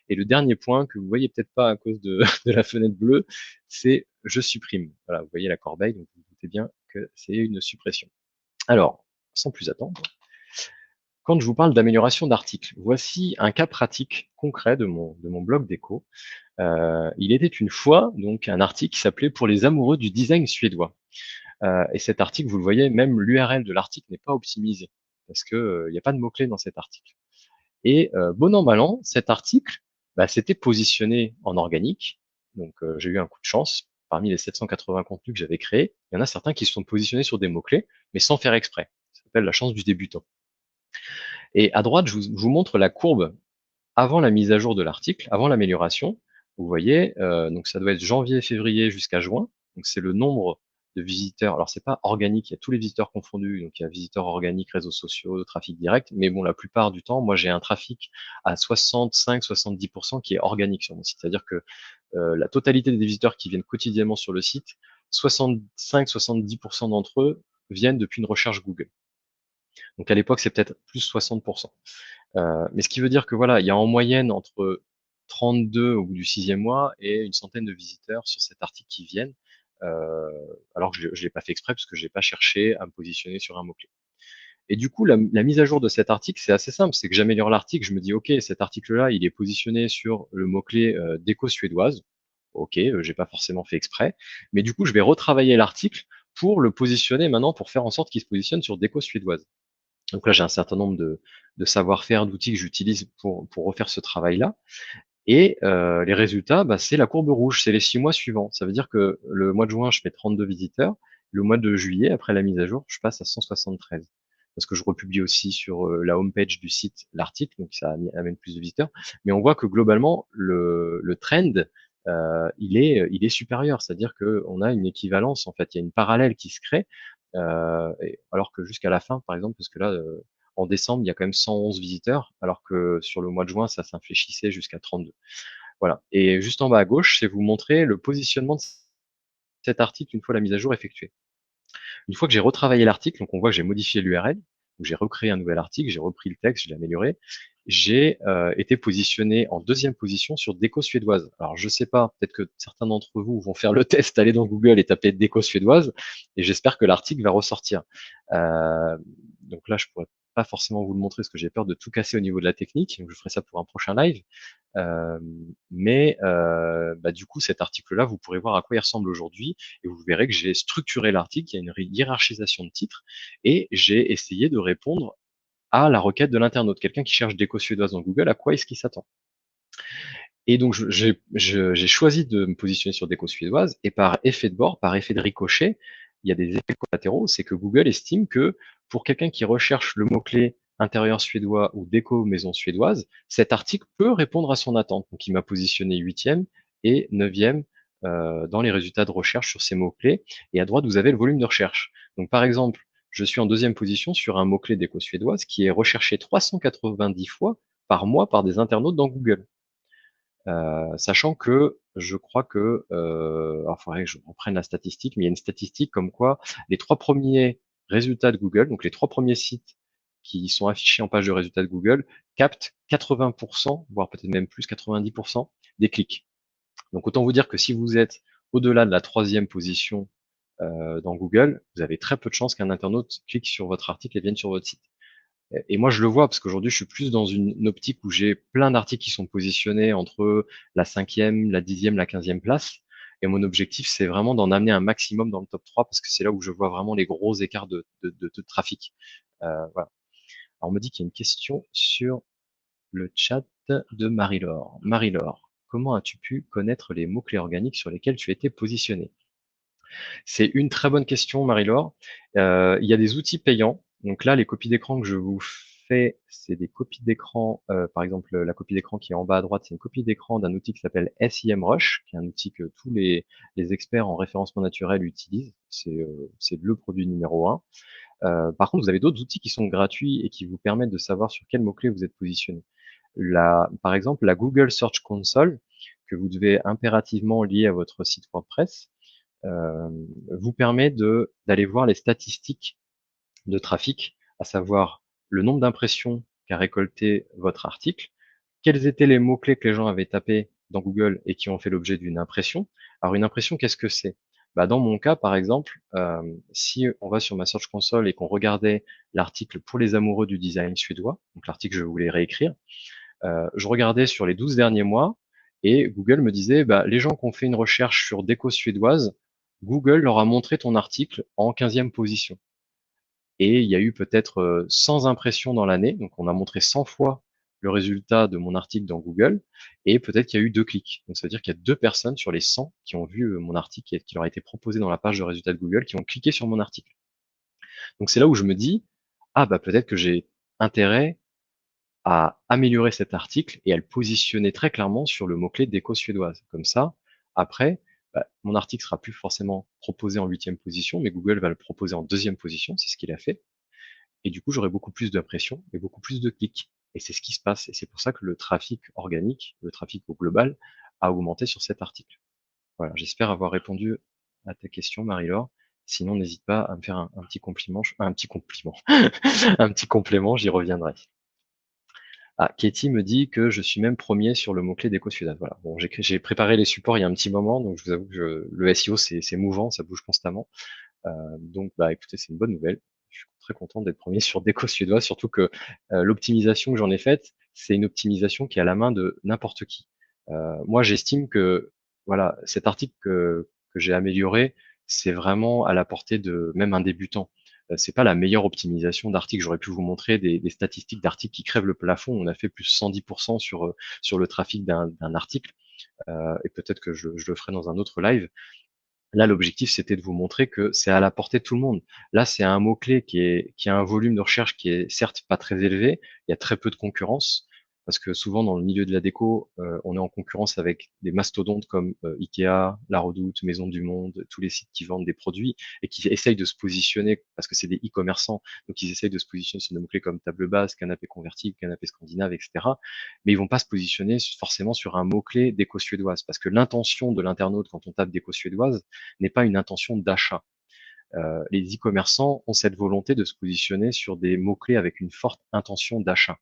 Et le dernier point que vous voyez peut-être pas à cause de la fenêtre bleue, c'est je supprime. Voilà, vous voyez la corbeille, donc vous, vous doutez bien que c'est une suppression. Alors, sans plus attendre, quand je vous parle d'amélioration d'articles, voici un cas pratique concret de mon blog déco. Il était une fois donc un article qui s'appelait Pour les amoureux du design suédois. Et cet article, vous le voyez, même l'URL de l'article n'est pas optimisé parce que il n'y a pas de mots-clés dans cet article. Et bon an mal an, cet article, bah, s'était positionné en organique. Donc j'ai eu un coup de chance. Parmi les 780 contenus que j'avais créés, il y en a certains qui se sont positionnés sur des mots-clés, mais sans faire exprès. Ça s'appelle la chance du débutant. Et à droite, je vous montre la courbe avant la mise à jour de l'article, avant l'amélioration. Vous voyez, donc ça doit être janvier, février jusqu'à juin. Donc c'est le nombre de visiteurs. Alors c'est pas organique, il y a tous les visiteurs confondus. Donc il y a visiteurs organiques, réseaux sociaux, trafic direct. Mais bon, la plupart du temps, moi j'ai un trafic à 65-70% qui est organique sur mon site. C'est-à-dire que la totalité des visiteurs qui viennent quotidiennement sur le site, 65-70% d'entre eux viennent depuis une recherche Google. Donc à l'époque, c'est peut-être plus 60%. Mais ce qui veut dire que voilà, il y a en moyenne entre 32 au bout du 6e mois et une centaine de visiteurs sur cet article qui viennent, euh, alors que je ne l'ai pas fait exprès parce que je n'ai pas cherché à me positionner sur un mot-clé. Et du coup, la mise à jour de cet article, c'est assez simple, c'est que j'améliore l'article, je me dis, OK, cet article-là, il est positionné sur le mot-clé déco suédoise. OK, j'ai pas forcément fait exprès, mais du coup, je vais retravailler l'article pour le positionner maintenant, pour faire en sorte qu'il se positionne sur déco suédoise. Donc là, j'ai un certain nombre de savoir-faire, d'outils que j'utilise pour refaire ce travail-là. Et les résultats, bah, c'est la courbe rouge, c'est les 6 mois suivants. Ça veut dire que le mois de juin, je fais 32 visiteurs. Le mois de juillet, après la mise à jour, je passe à 173. Parce que je republie aussi sur la homepage du site l'article, donc ça amène plus de visiteurs. Mais on voit que globalement, le trend, il est supérieur. C'est-à-dire qu'on a une équivalence, en fait, il y a une parallèle qui se crée. Alors que jusqu'à la fin, par exemple, parce que là, en décembre, il y a quand même 111 visiteurs, alors que sur le mois de juin, ça s'infléchissait jusqu'à 32. Voilà. Et juste en bas à gauche, c'est vous montrer le positionnement de cet article une fois la mise à jour effectuée. Une fois que j'ai retravaillé l'article, donc on voit que j'ai modifié l'URL, donc j'ai recréé un nouvel article, j'ai repris le texte, je l'ai amélioré, j'ai été positionné en deuxième position sur Déco suédoise. Alors je sais pas, peut-être que certains d'entre vous vont faire le test, aller dans Google et taper Déco suédoise, et j'espère que l'article va ressortir. Donc là, je pourrais pas forcément vous le montrer parce que j'ai peur de tout casser au niveau de la technique, donc je ferai ça pour un prochain live. Mais du coup, cet article-là, vous pourrez voir à quoi il ressemble aujourd'hui, et vous verrez que j'ai structuré l'article, il y a une hiérarchisation de titres, et j'ai essayé de répondre à la requête de l'internaute. Quelqu'un qui cherche déco suédoise dans Google, à quoi est-ce qu'il s'attend? Et donc, j'ai choisi de me positionner sur déco suédoise, et par effet de bord, par effet de ricochet, il y a des effets collatéraux, c'est que Google estime que pour quelqu'un qui recherche le mot-clé intérieur suédois ou déco maison suédoise, cet article peut répondre à son attente. Donc, il m'a positionné huitième et neuvième dans les résultats de recherche sur ces mots-clés. Et à droite, vous avez le volume de recherche. Donc, par exemple, je suis en deuxième position sur un mot-clé déco suédoise qui est recherché 390 fois par mois par des internautes dans Google. Sachant que je crois que, alors il faudrait que je reprenne la statistique, mais il y a une statistique comme quoi les 3 premiers résultats de Google, donc les 3 premiers sites qui sont affichés en page de résultats de Google, captent 80, voire peut-être même plus, 90% des clics. Donc autant vous dire que si vous êtes au-delà de la troisième position dans Google, vous avez très peu de chances qu'un internaute clique sur votre article et vienne sur votre site. Et moi, je le vois parce qu'aujourd'hui, je suis plus dans une optique où j'ai plein d'articles qui sont positionnés entre la cinquième, la dixième, la quinzième place. Et mon objectif, c'est vraiment d'en amener un maximum dans le top 3 parce que c'est là où je vois vraiment les gros écarts de trafic. Voilà. Alors, on me dit qu'il y a une question sur le chat de Marie-Laure. Marie-Laure, comment as-tu pu connaître les mots-clés organiques sur lesquels tu étais positionné? C'est une très bonne question, Marie-Laure. Il y a des outils payants. Donc là, les copies d'écran que je vous fais, c'est des copies d'écran. Par exemple, la copie d'écran qui est en bas à droite, c'est une copie d'écran d'un outil qui s'appelle SEMrush, qui est un outil que tous les experts en référencement naturel utilisent. C'est le produit numéro un. Par contre, vous avez d'autres outils qui sont gratuits et qui vous permettent de savoir sur quel mot-clé vous êtes positionné. Par exemple, la Google Search Console, que vous devez impérativement lier à votre site WordPress, euh, vous permet d'aller voir les statistiques de trafic, à savoir le nombre d'impressions qu'a récolté votre article, quels étaient les mots-clés que les gens avaient tapés dans Google et qui ont fait l'objet d'une impression. Alors une impression, qu'est-ce que c'est? Dans mon cas, par exemple, si on va sur ma Search Console et qu'on regardait l'article pour les amoureux du design suédois, donc l'article que je voulais réécrire, je regardais sur les 12 derniers mois et Google me disait, les gens qui ont fait une recherche sur déco suédoise, Google leur a montré ton article en 15e position. Et il y a eu peut-être 100 impressions dans l'année, donc on a montré 100 fois le résultat de mon article dans Google, et peut-être qu'il y a eu 2 clics. Donc ça veut dire qu'il y a 2 personnes sur les 100 qui ont vu mon article et qui leur a été proposé dans la page de résultats de Google, qui ont cliqué sur mon article. Donc c'est là où je me dis, ah peut-être que j'ai intérêt à améliorer cet article et à le positionner très clairement sur le mot-clé déco suédoise. Comme ça, après, mon article sera plus forcément proposé en huitième position, mais Google va le proposer en deuxième position, c'est ce qu'il a fait. Et du coup, j'aurai beaucoup plus d'impressions et beaucoup plus de clics. Et c'est ce qui se passe. Et c'est pour ça que le trafic organique, le trafic au global, a augmenté sur cet article. Voilà, j'espère avoir répondu à ta question, Marie-Laure. Sinon, n'hésite pas à me faire un petit compliment, un petit compliment, un petit complément, j'y reviendrai. Ah, Katie me dit que je suis même premier sur le mot-clé d'éco-Sudan. Voilà. Bon, j'ai préparé les supports il y a un petit moment, donc je vous avoue que le SEO, c'est mouvant, ça bouge constamment. Donc, écoutez, c'est une bonne nouvelle. Je suis très content d'être premier sur Déco Suédois, surtout que l'optimisation que j'en ai faite, c'est une optimisation qui est à la main de n'importe qui. Moi, j'estime que voilà, cet article que j'ai amélioré, c'est vraiment à la portée de même un débutant. c'est pas la meilleure optimisation d'articles. J'aurais pu vous montrer des statistiques d'articles qui crèvent le plafond. On a fait plus 110% sur le trafic d'un article, et peut-être que je le ferai dans un autre live. Là, l'objectif, c'était de vous montrer que c'est à la portée de tout le monde. Là, c'est un mot-clé qui a un volume de recherche qui est certes pas très élevé, il y a très peu de concurrence, parce que souvent dans le milieu de la déco, on est en concurrence avec des mastodontes comme Ikea, La Redoute, Maison du Monde, tous les sites qui vendent des produits et qui essayent de se positionner, parce que c'est des e-commerçants, donc ils essayent de se positionner sur des mots-clés comme table basse, canapé convertible, canapé scandinave, etc. Mais ils vont pas se positionner forcément sur un mot-clé déco suédoise, parce que l'intention de l'internaute quand on tape déco suédoise n'est pas une intention d'achat. Les e-commerçants ont cette volonté de se positionner sur des mots-clés avec une forte intention d'achat.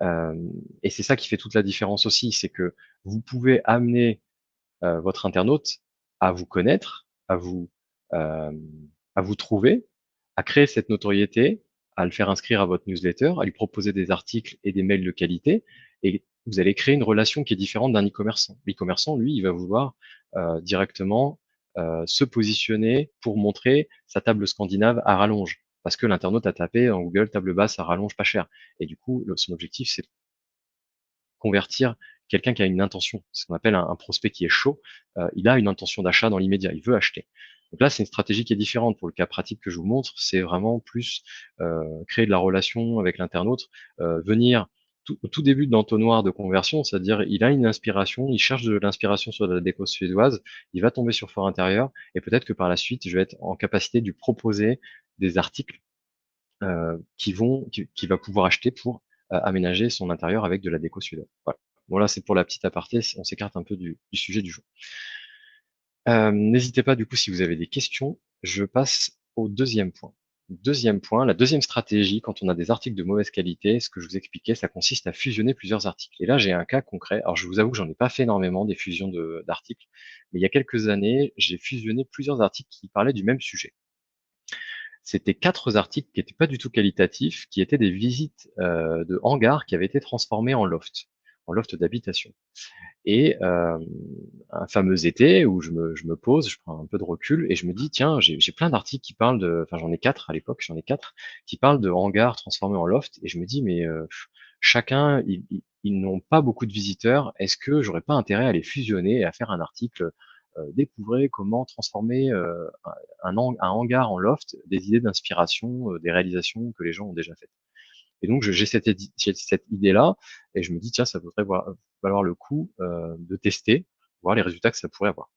Euh, et c'est ça qui fait toute la différence aussi, c'est que vous pouvez amener votre internaute à vous connaître, euh, à vous trouver, à créer cette notoriété, à le faire inscrire à votre newsletter, à lui proposer des articles et des mails de qualité, et vous allez créer une relation qui est différente d'un e-commerçant. L'e-commerçant, lui, il va vouloir directement se positionner pour montrer sa table scandinave à rallonge, parce que l'internaute a tapé en Google table basse à rallonge pas cher. Et du coup, son objectif, c'est convertir quelqu'un qui a une intention, ce qu'on appelle un prospect qui est chaud, il a une intention d'achat dans l'immédiat, il veut acheter. Donc là, c'est une stratégie qui est différente. Pour le cas pratique que je vous montre, c'est vraiment plus créer de la relation avec l'internaute, venir au tout début de l'entonnoir de conversion, c'est-à-dire il a une inspiration, il cherche de l'inspiration sur la déco suédoise, il va tomber sur Fort Intérieur, et peut-être que par la suite, je vais être en capacité de lui proposer des articles qui va pouvoir acheter pour aménager son intérieur avec de la déco suédoise. Voilà. Bon là, c'est pour la petite aparté, on s'écarte un peu du sujet du jour. N'hésitez pas du coup si vous avez des questions. Je passe au deuxième point. Deuxième point, la deuxième stratégie, quand on a des articles de mauvaise qualité, ce que je vous expliquais, ça consiste à fusionner plusieurs articles. Et là, j'ai un cas concret. Alors, je vous avoue que j'en ai pas fait énormément des fusions d'articles, mais il y a quelques années, j'ai fusionné plusieurs articles qui parlaient du même sujet. C'était 4 articles qui étaient pas du tout qualitatifs, qui étaient des visites de hangars qui avaient été transformés en loft d'habitation. Et un fameux été où je me pose, je prends un peu de recul et je me dis tiens, j'ai plein d'articles qui parlent enfin j'en ai 4 à l'époque, j'en ai 4 qui parlent de hangars transformés en loft et je me dis mais chacun ils n'ont pas beaucoup de visiteurs, est-ce que j'aurais pas intérêt à les fusionner et à faire un article découvrez comment transformer un hangar en loft, des idées d'inspiration, des réalisations que les gens ont déjà faites. Et donc j'ai cette idée-là et je me dis tiens ça voudrait valoir le coup de tester, voir les résultats que ça pourrait avoir.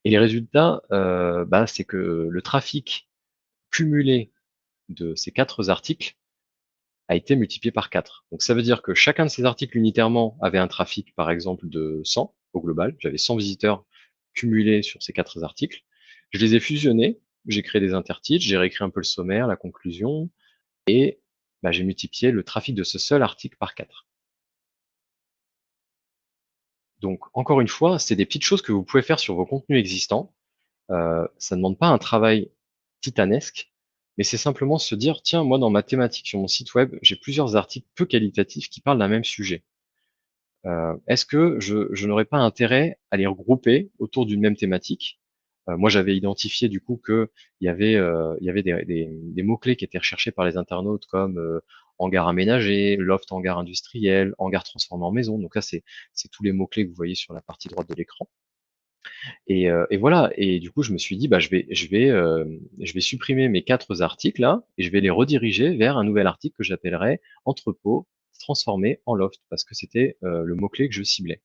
Et les résultats, bah, c'est que le trafic cumulé de ces 4 articles a été multiplié par 4. Donc ça veut dire que chacun de ces articles unitairement avait un trafic par exemple de 100 au global. J'avais 100 visiteurs cumulés sur ces 4 articles. Je les ai fusionnés, j'ai créé des intertitres, j'ai réécrit un peu le sommaire, la conclusion, et bah, j'ai multiplié le trafic de ce seul article par 4. Donc, encore une fois, c'est des petites choses que vous pouvez faire sur vos contenus existants. Ça ne demande pas un travail titanesque, mais c'est simplement se dire, tiens, moi, dans ma thématique sur mon site web, j'ai plusieurs articles peu qualitatifs qui parlent d'un même sujet. Est-ce que je n'aurais pas intérêt à les regrouper autour d'une même thématique? Moi, j'avais identifié du coup que il y avait des mots-clés qui étaient recherchés par les internautes comme hangar aménagé, loft hangar industriel, hangar transformé en maison. Donc là, c'est tous les mots-clés que vous voyez sur la partie droite de l'écran. Et voilà. Et du coup, je me suis dit, bah, je vais supprimer mes 4 articles là et je vais les rediriger vers un nouvel article que j'appellerai entrepôt transformé en loft parce que c'était le mot-clé que je ciblais.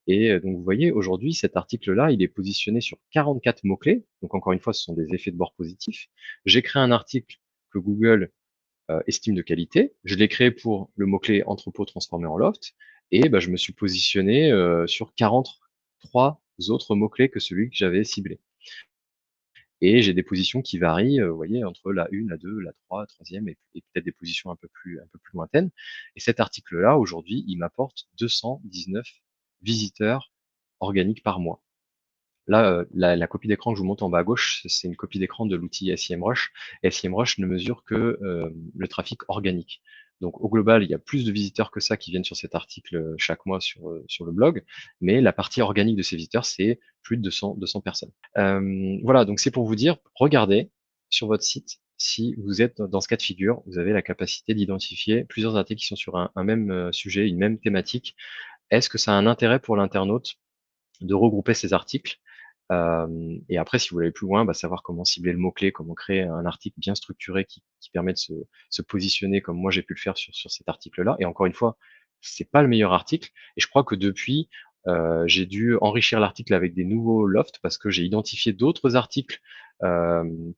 Et donc vous voyez, aujourd'hui, cet article-là, il est positionné sur 44 mots-clés. Donc encore une fois, ce sont des effets de bord positifs. J'ai créé un article que Google estime de qualité. Je l'ai créé pour le mot-clé entrepôt transformé en loft. Et bah, je me suis positionné sur 43 autres mots-clés que celui que j'avais ciblé. Et j'ai des positions qui varient, vous voyez, entre la 1, la 2, la 3, la troisième et peut-être des positions un peu plus lointaines. Et cet article-là, aujourd'hui, il m'apporte 219 visiteurs organiques par mois. Là, la copie d'écran que je vous montre en bas à gauche, c'est une copie d'écran de l'outil SEMrush. SEMrush ne mesure que le trafic organique. Donc au global, il y a plus de visiteurs que ça qui viennent sur cet article chaque mois sur le blog, mais la partie organique de ces visiteurs, c'est plus de 200 personnes. Voilà, donc c'est pour vous dire, regardez sur votre site, si vous êtes dans ce cas de figure, vous avez la capacité d'identifier plusieurs articles qui sont sur un même sujet, une même thématique. Est-ce que ça a un intérêt pour l'internaute de regrouper ces articles? Et après, si vous voulez aller plus loin, savoir comment cibler le mot-clé, comment créer un article bien structuré qui permet de se positionner comme moi j'ai pu le faire sur cet article-là. Et encore une fois, c'est pas le meilleur article. Et je crois que depuis, j'ai dû enrichir l'article avec des nouveaux lofts parce que j'ai identifié d'autres articles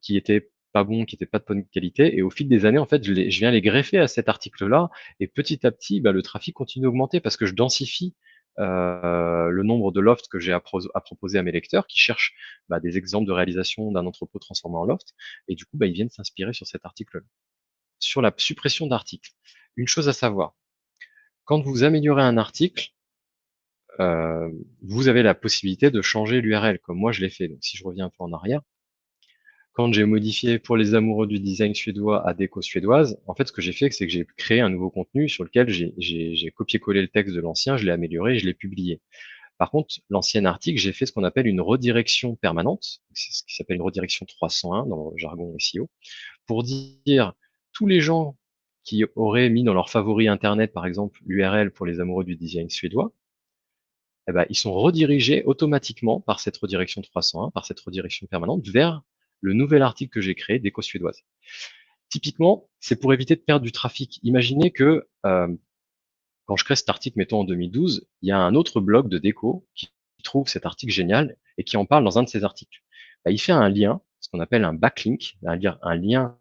qui étaient pas bons, qui étaient pas de bonne qualité. Et au fil des années, en fait, je viens les greffer à cet article-là. Et petit à petit, le trafic continue d'augmenter parce que je densifie le nombre de lofts que j'ai à proposer à mes lecteurs qui cherchent des exemples de réalisation d'un entrepôt transformé en loft. Et du coup, ils viennent s'inspirer sur cet article-là. Sur la suppression d'articles, une chose à savoir, quand vous améliorez un article, vous avez la possibilité de changer l'URL, comme moi je l'ai fait. Donc si je reviens un peu en arrière, quand j'ai modifié pour les amoureux du design suédois à déco suédoise, en fait, ce que j'ai fait, c'est que j'ai créé un nouveau contenu sur lequel j'ai copié-collé le texte de l'ancien, je l'ai amélioré et je l'ai publié. Par contre, l'ancien article, j'ai fait ce qu'on appelle une redirection permanente, c'est ce qui s'appelle une redirection 301 dans le jargon SEO, pour dire tous les gens qui auraient mis dans leur favori internet, par exemple, l'URL pour les amoureux du design suédois, ils sont redirigés automatiquement par cette redirection 301, par cette redirection permanente, vers le nouvel article que j'ai créé d'éco suédoise. Typiquement, c'est pour éviter de perdre du trafic. Imaginez que quand je crée cet article, mettons en 2012, il y a un autre blog de déco qui trouve cet article génial et qui en parle dans un de ses articles. Il fait un lien, ce qu'on appelle un backlink, un lien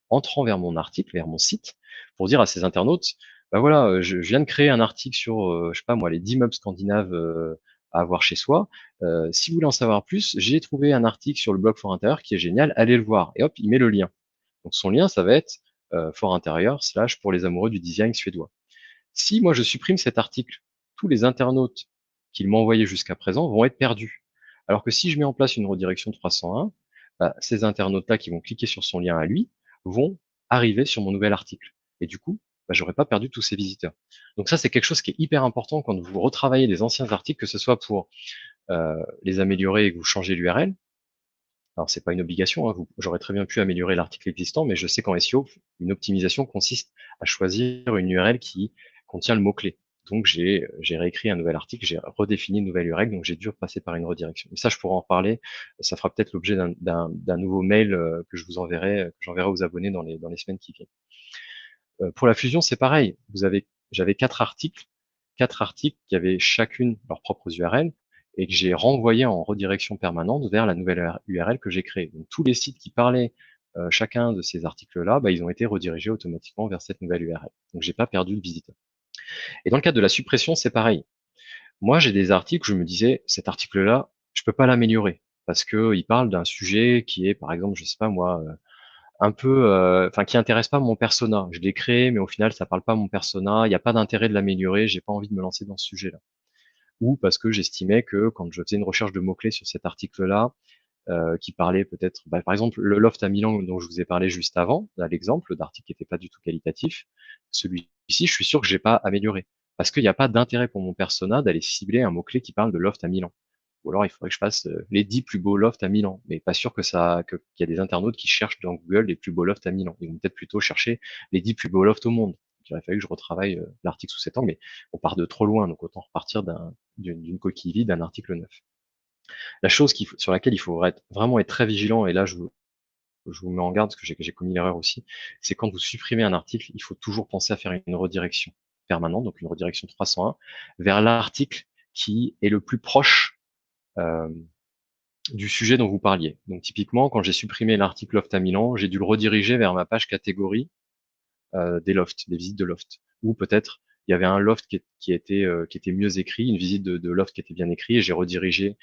entrant vers mon article, vers mon site, pour dire à ses internautes, voilà, je viens de créer un article sur, je sais pas moi, les 10 meubles scandinaves à avoir chez soi. Si vous voulez en savoir plus, j'ai trouvé un article sur le blog Fort Intérieur qui est génial, allez le voir. Et hop, il met le lien. Donc son lien, ça va être Fort Intérieur / pour les amoureux du design suédois. Si moi je supprime cet article, tous les internautes qu'il m'a envoyés jusqu'à présent vont être perdus. Alors que si je mets en place une redirection 301, ces internautes-là qui vont cliquer sur son lien à lui vont arriver sur mon nouvel article. Et du coup, j'aurais pas perdu tous ces visiteurs. Donc ça, c'est quelque chose qui est hyper important quand vous retravaillez des anciens articles, que ce soit pour les améliorer et que vous changez l'URL. Alors c'est pas une obligation, hein, j'aurais très bien pu améliorer l'article existant, mais je sais qu'en SEO, une optimisation consiste à choisir une URL qui contient le mot-clé. Donc j'ai réécrit un nouvel article, j'ai redéfini une nouvelle URL, donc j'ai dû passer par une redirection. Mais ça, je pourrais en parler. Ça fera peut-être l'objet d'un nouveau mail que je vous enverrai, que j'enverrai aux abonnés dans les semaines qui viennent. Pour la fusion, c'est pareil. J'avais quatre articles qui avaient chacune leurs propres URL et que j'ai renvoyé en redirection permanente vers la nouvelle URL que j'ai créée. Donc tous les sites qui parlaient chacun de ces articles-là, ils ont été redirigés automatiquement vers cette nouvelle URL. Donc j'ai pas perdu de visiteur. Et dans le cadre de la suppression, c'est pareil. Moi, j'ai des articles, je me disais, cet article-là, je peux pas l'améliorer parce que il parle d'un sujet qui est, par exemple, je sais pas moi, un peu, qui intéresse pas mon persona. Je l'ai créé, mais au final, ça parle pas à mon persona. Il n'y a pas d'intérêt de l'améliorer. J'ai pas envie de me lancer dans ce sujet-là. Ou parce que j'estimais que quand je faisais une recherche de mots-clés sur cet article-là, qui parlait peut-être, par exemple, le loft à Milan dont je vous ai parlé juste avant, là, l'exemple d'article qui n'était pas du tout qualitatif, celui-ci, je suis sûr que j'ai pas amélioré. Parce qu'il n'y a pas d'intérêt pour mon persona d'aller cibler un mot-clé qui parle de loft à Milan. Ou alors il faudrait que je fasse les 10 plus beaux lofts à Milan. Mais pas sûr qu'il y a des internautes qui cherchent dans Google les plus beaux lofts à Milan. Ils vont peut-être plutôt chercher les 10 plus beaux lofts au monde. Il aurait fallu que je retravaille l'article sous cet angle, mais on part de trop loin, donc autant repartir d'une coquille vide, d'un article neuf. La chose sur laquelle il faut vraiment être très vigilant, et là je vous mets en garde parce que j'ai commis l'erreur aussi, c'est quand vous supprimez un article, il faut toujours penser à faire une redirection permanente, donc une redirection 301, vers l'article qui est le plus proche euh, du sujet dont vous parliez. Donc typiquement, quand j'ai supprimé l'article Loft à Milan, j'ai dû le rediriger vers ma page catégorie des lofts, des visites de loft. Ou peut-être il y avait un loft qui était mieux écrit, une visite de loft qui était bien écrit, et j'ai redirigé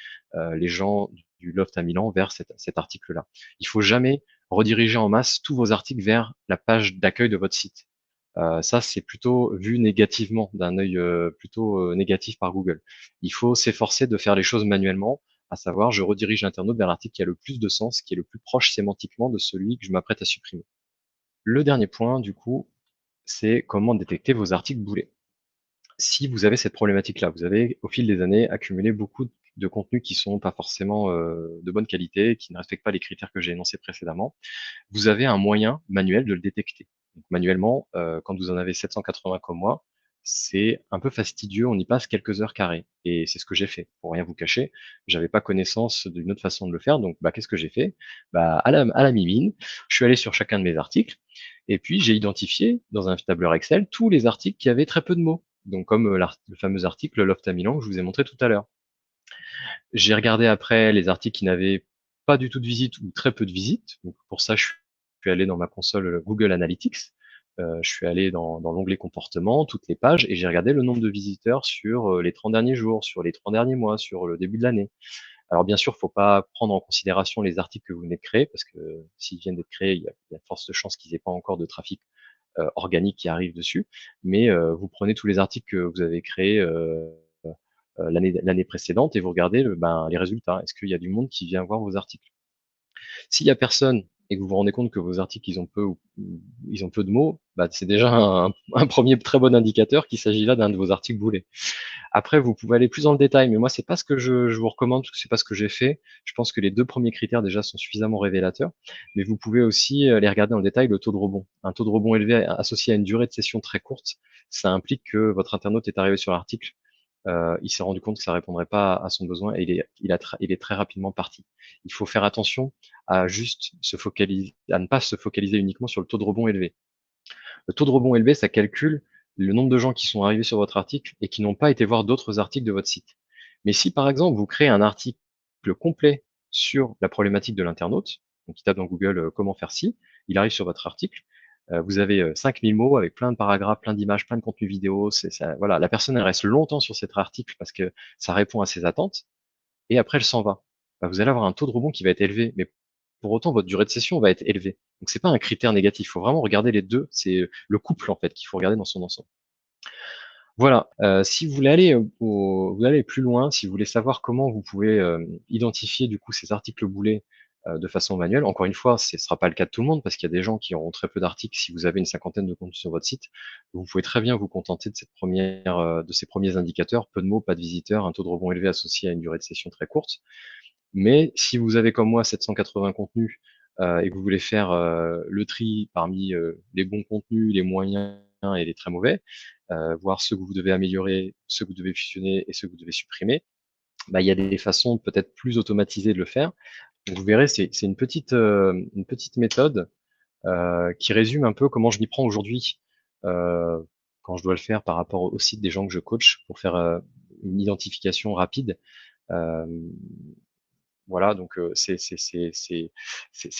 les gens du loft à Milan vers cet article-là. Il faut jamais rediriger en masse tous vos articles vers la page d'accueil de votre site. Ça, c'est plutôt vu négativement, d'un œil plutôt négatif par Google. Il faut s'efforcer de faire les choses manuellement, à savoir, je redirige l'internaute vers l'article qui a le plus de sens, qui est le plus proche sémantiquement de celui que je m'apprête à supprimer. Le dernier point, du coup, c'est comment détecter vos articles boulets. Si vous avez cette problématique-là, vous avez au fil des années accumulé beaucoup de contenus qui sont pas forcément de bonne qualité, qui ne respectent pas les critères que j'ai énoncés précédemment, vous avez un moyen manuel de le détecter. Donc, manuellement, quand vous en avez 780 comme moi, c'est un peu fastidieux, on y passe quelques heures carrées. Et c'est ce que j'ai fait, pour rien vous cacher. J'avais pas connaissance d'une autre façon de le faire, donc bah, qu'est-ce que j'ai fait? Bah, à la mimine, je suis allé sur chacun de mes articles, et puis j'ai identifié dans un tableur Excel tous les articles qui avaient très peu de mots. Donc comme le fameux article Loft à Milan que je vous ai montré tout à l'heure. J'ai regardé après les articles qui n'avaient pas du tout de visite ou très peu de visites. Donc pour ça, je suis allé dans ma console Google Analytics. Je suis allé dans l'onglet comportement, toutes les pages, et j'ai regardé le nombre de visiteurs sur les 30 derniers jours, sur les 3 derniers mois, sur le début de l'année. Alors bien sûr, faut pas prendre en considération les articles que vous venez de créer, parce que s'ils viennent d'être créés, il y a de fortes chances qu'ils n'aient pas encore de trafic organique qui arrive dessus. Mais vous prenez tous les articles que vous avez créés l'année précédente et vous regardez les résultats. Est-ce qu'il y a du monde qui vient voir vos articles? S'il y a personne et que vous vous rendez compte que vos articles ils ont peu de mots, bah, c'est déjà un premier très bon indicateur qu'il s'agit là d'un de vos articles boulés. Après, vous pouvez aller plus dans le détail, mais moi c'est pas ce que je vous recommande parce que c'est pas ce que j'ai fait. Je pense que les deux premiers critères déjà sont suffisamment révélateurs, mais vous pouvez aussi aller regarder dans le détail le taux de rebond. Un taux de rebond élevé associé à une durée de session très courte, ça implique que votre internaute est arrivé sur l'article, il s'est rendu compte que ça répondrait pas à son besoin et il est très rapidement parti. Il faut faire attention à juste à ne pas se focaliser uniquement sur le taux de rebond élevé. Le taux de rebond élevé, ça calcule le nombre de gens qui sont arrivés sur votre article et qui n'ont pas été voir d'autres articles de votre site. Mais si par exemple vous créez un article complet sur la problématique de l'internaute, donc il tape dans Google comment faire ci, il arrive sur votre article, vous avez 5000 mots avec plein de paragraphes, plein d'images, plein de contenu vidéo. Voilà, la personne elle reste longtemps sur cet article parce que ça répond à ses attentes et après elle s'en va. Bah, vous allez avoir un taux de rebond qui va être élevé, mais pour autant votre durée de session va être élevée. Donc c'est pas un critère négatif. Il faut vraiment regarder les deux. C'est le couple en fait qu'il faut regarder dans son ensemble. Voilà. Si vous voulez aller vous voulez aller plus loin, si vous voulez savoir comment vous pouvez identifier du coup ces articles boulés de façon manuelle. Encore une fois, ce sera pas le cas de tout le monde parce qu'il y a des gens qui auront très peu d'articles. Si vous avez une cinquantaine de contenus sur votre site, vous pouvez très bien vous contenter de de ces premiers indicateurs, peu de mots, pas de visiteurs, un taux de rebond élevé associé à une durée de session très courte. Mais si vous avez comme moi 780 contenus et que vous voulez faire le tri parmi les bons contenus, les moyens et les très mauvais, voir ceux que vous devez améliorer, ceux que vous devez fusionner et ceux que vous devez supprimer, bah, il y a des façons peut-être plus automatisées de le faire. Donc, vous verrez, c'est une petite méthode qui résume un peu comment je m'y prends aujourd'hui quand je dois le faire par rapport au site des gens que je coach pour faire une identification rapide. Euh, voilà, donc c'est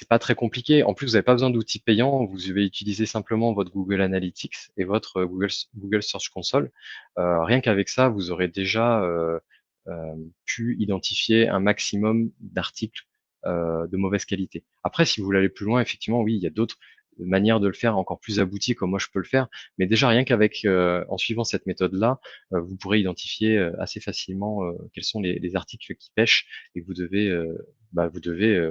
pas très compliqué. En plus, vous n'avez pas besoin d'outils payants. Vous devez utiliser simplement votre Google Analytics et votre Google Search Console. Rien qu'avec ça, vous aurez déjà pu identifier un maximum d'articles de mauvaise qualité. Après, si vous voulez aller plus loin, effectivement, oui, il y a d'autres manières de le faire encore plus abouties comme moi je peux le faire. Mais déjà, rien qu'avec en suivant cette méthode-là, vous pourrez identifier assez facilement quels sont les articles qui pêchent et vous devez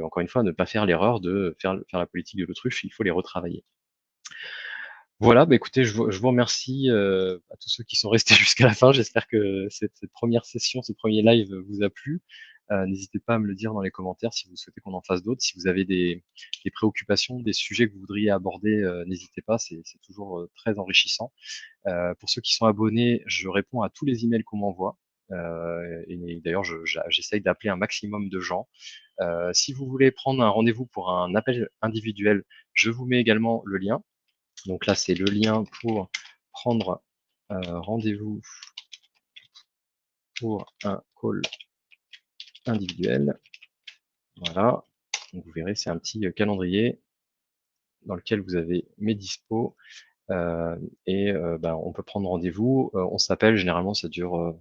encore une fois ne pas faire l'erreur de faire la politique de l'autruche. Il faut les retravailler. Voilà, bah écoutez, je vous remercie à tous ceux qui sont restés jusqu'à la fin. J'espère que cette première session, ce premier live vous a plu. N'hésitez pas à me le dire dans les commentaires si vous souhaitez qu'on en fasse d'autres. Si vous avez des préoccupations, des sujets que vous voudriez aborder, n'hésitez pas, c'est toujours très enrichissant. Pour ceux qui sont abonnés, je réponds à tous les emails qu'on m'envoie. Et d'ailleurs, j'essaye d'appeler un maximum de gens. Si vous voulez prendre un rendez-vous pour un appel individuel, je vous mets également le lien. Donc là, c'est le lien pour prendre rendez-vous pour un call individuel. Voilà. Donc vous verrez, c'est un petit calendrier dans lequel vous avez mes dispos. On peut prendre rendez-vous. On s'appelle, généralement, ça dure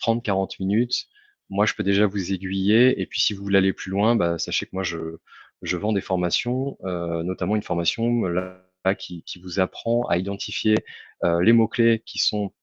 30-40 minutes. Moi, je peux déjà vous aiguiller. Et puis, si vous voulez aller plus loin, sachez que moi, je vends des formations, notamment une formation là qui vous apprend à identifier les mots-clés qui sont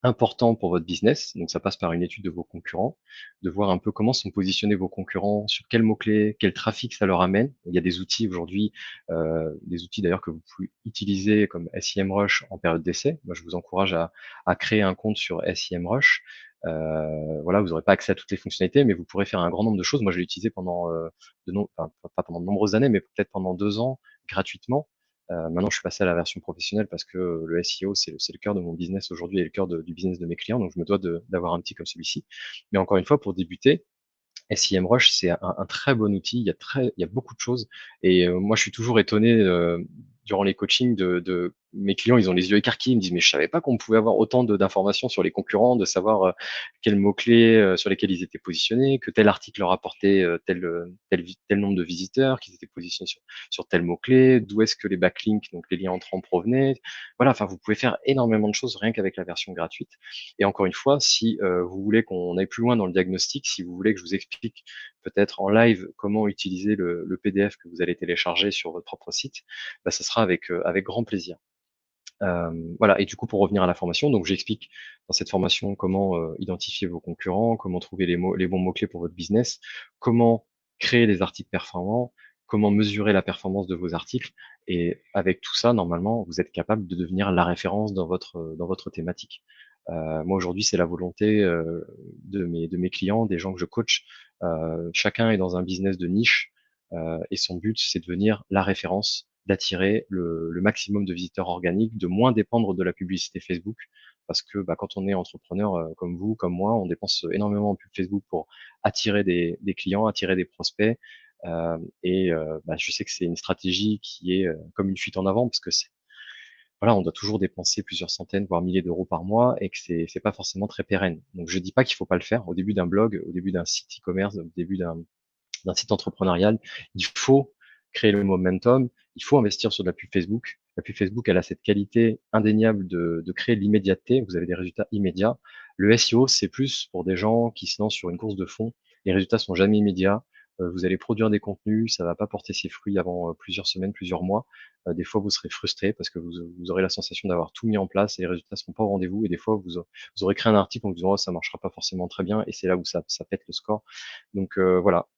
important pour votre business. Donc, ça passe par une étude de vos concurrents, de voir un peu comment sont positionnés vos concurrents, sur quels mots-clés, quel trafic ça leur amène. Il y a des outils aujourd'hui, des outils d'ailleurs que vous pouvez utiliser comme SEMrush en période d'essai. Moi, je vous encourage à créer un compte sur SEMrush. Voilà, vous n'aurez pas accès à toutes les fonctionnalités, mais vous pourrez faire un grand nombre de choses. Moi, je l'ai utilisé pendant enfin, pas pendant de nombreuses années, mais peut-être pendant 2 ans gratuitement. Maintenant, je suis passé à la version professionnelle parce que le SEO, c'est le cœur de mon business aujourd'hui et le cœur du business de mes clients. Donc, je me dois d'avoir un outil comme celui-ci. Mais encore une fois, pour débuter, SEMrush, c'est un très bon outil. Il y a beaucoup de choses. Et moi, je suis toujours étonné durant les coachings de mes clients. Ils ont les yeux écarquillés. Ils me disent, mais je savais pas qu'on pouvait avoir autant d'informations sur les concurrents, de savoir quels mots-clés sur lesquels ils étaient positionnés, que tel article leur apportait tel nombre de visiteurs, qu'ils étaient positionnés sur tel mot-clé, d'où est-ce que les backlinks, donc les liens entrants provenaient. Voilà, enfin, vous pouvez faire énormément de choses rien qu'avec la version gratuite. Et encore une fois, si vous voulez qu'on aille plus loin dans le diagnostic, si vous voulez que je vous explique peut-être en live comment utiliser le PDF que vous allez télécharger sur votre propre site, bah, ça sera avec grand plaisir. Voilà, et du coup, pour revenir à la formation, donc j'explique dans cette formation comment identifier vos concurrents, comment trouver les bons mots-clés pour votre business, comment créer des articles performants, comment mesurer la performance de vos articles. Et avec tout ça, normalement, vous êtes capable de devenir la référence dans votre thématique. Moi, aujourd'hui, c'est la volonté de mes clients, des gens que je coach. Chacun est dans un business de niche et son but, c'est de devenir la référence, d'attirer le maximum de visiteurs organiques, de moins dépendre de la publicité Facebook. Parce que bah, quand on est entrepreneur comme vous, comme moi, on dépense énormément en pub Facebook pour attirer des clients, attirer des prospects. Bah, je sais que c'est une stratégie qui est comme une fuite en avant parce que voilà, on doit toujours dépenser plusieurs centaines, voire milliers d'euros par mois et que c'est pas forcément très pérenne. Donc je dis pas qu'il faut pas le faire. Au début d'un blog, au début d'un site e-commerce, au début d'un site entrepreneurial, il faut créer le momentum, il faut investir sur de la pub Facebook. La pub Facebook, elle a cette qualité indéniable de créer de l'immédiateté. Vous avez des résultats immédiats. Le SEO, c'est plus pour des gens qui se lancent sur une course de fond. Les résultats sont jamais immédiats. Vous allez produire des contenus, ça va pas porter ses fruits avant plusieurs semaines, plusieurs mois. Des fois, vous serez frustré parce que vous aurez la sensation d'avoir tout mis en place et les résultats seront pas au rendez-vous. Et des fois, vous aurez créé un article en vous disant, oh, ça marchera pas forcément très bien, et c'est là où ça pète le score. Donc voilà,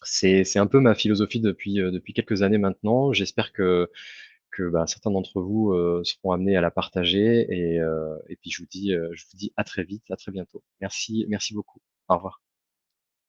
c'est un peu ma philosophie depuis quelques années maintenant. J'espère que bah, certains d'entre vous seront amenés à la partager et puis je vous dis à très vite, à très bientôt. Merci beaucoup. Au revoir.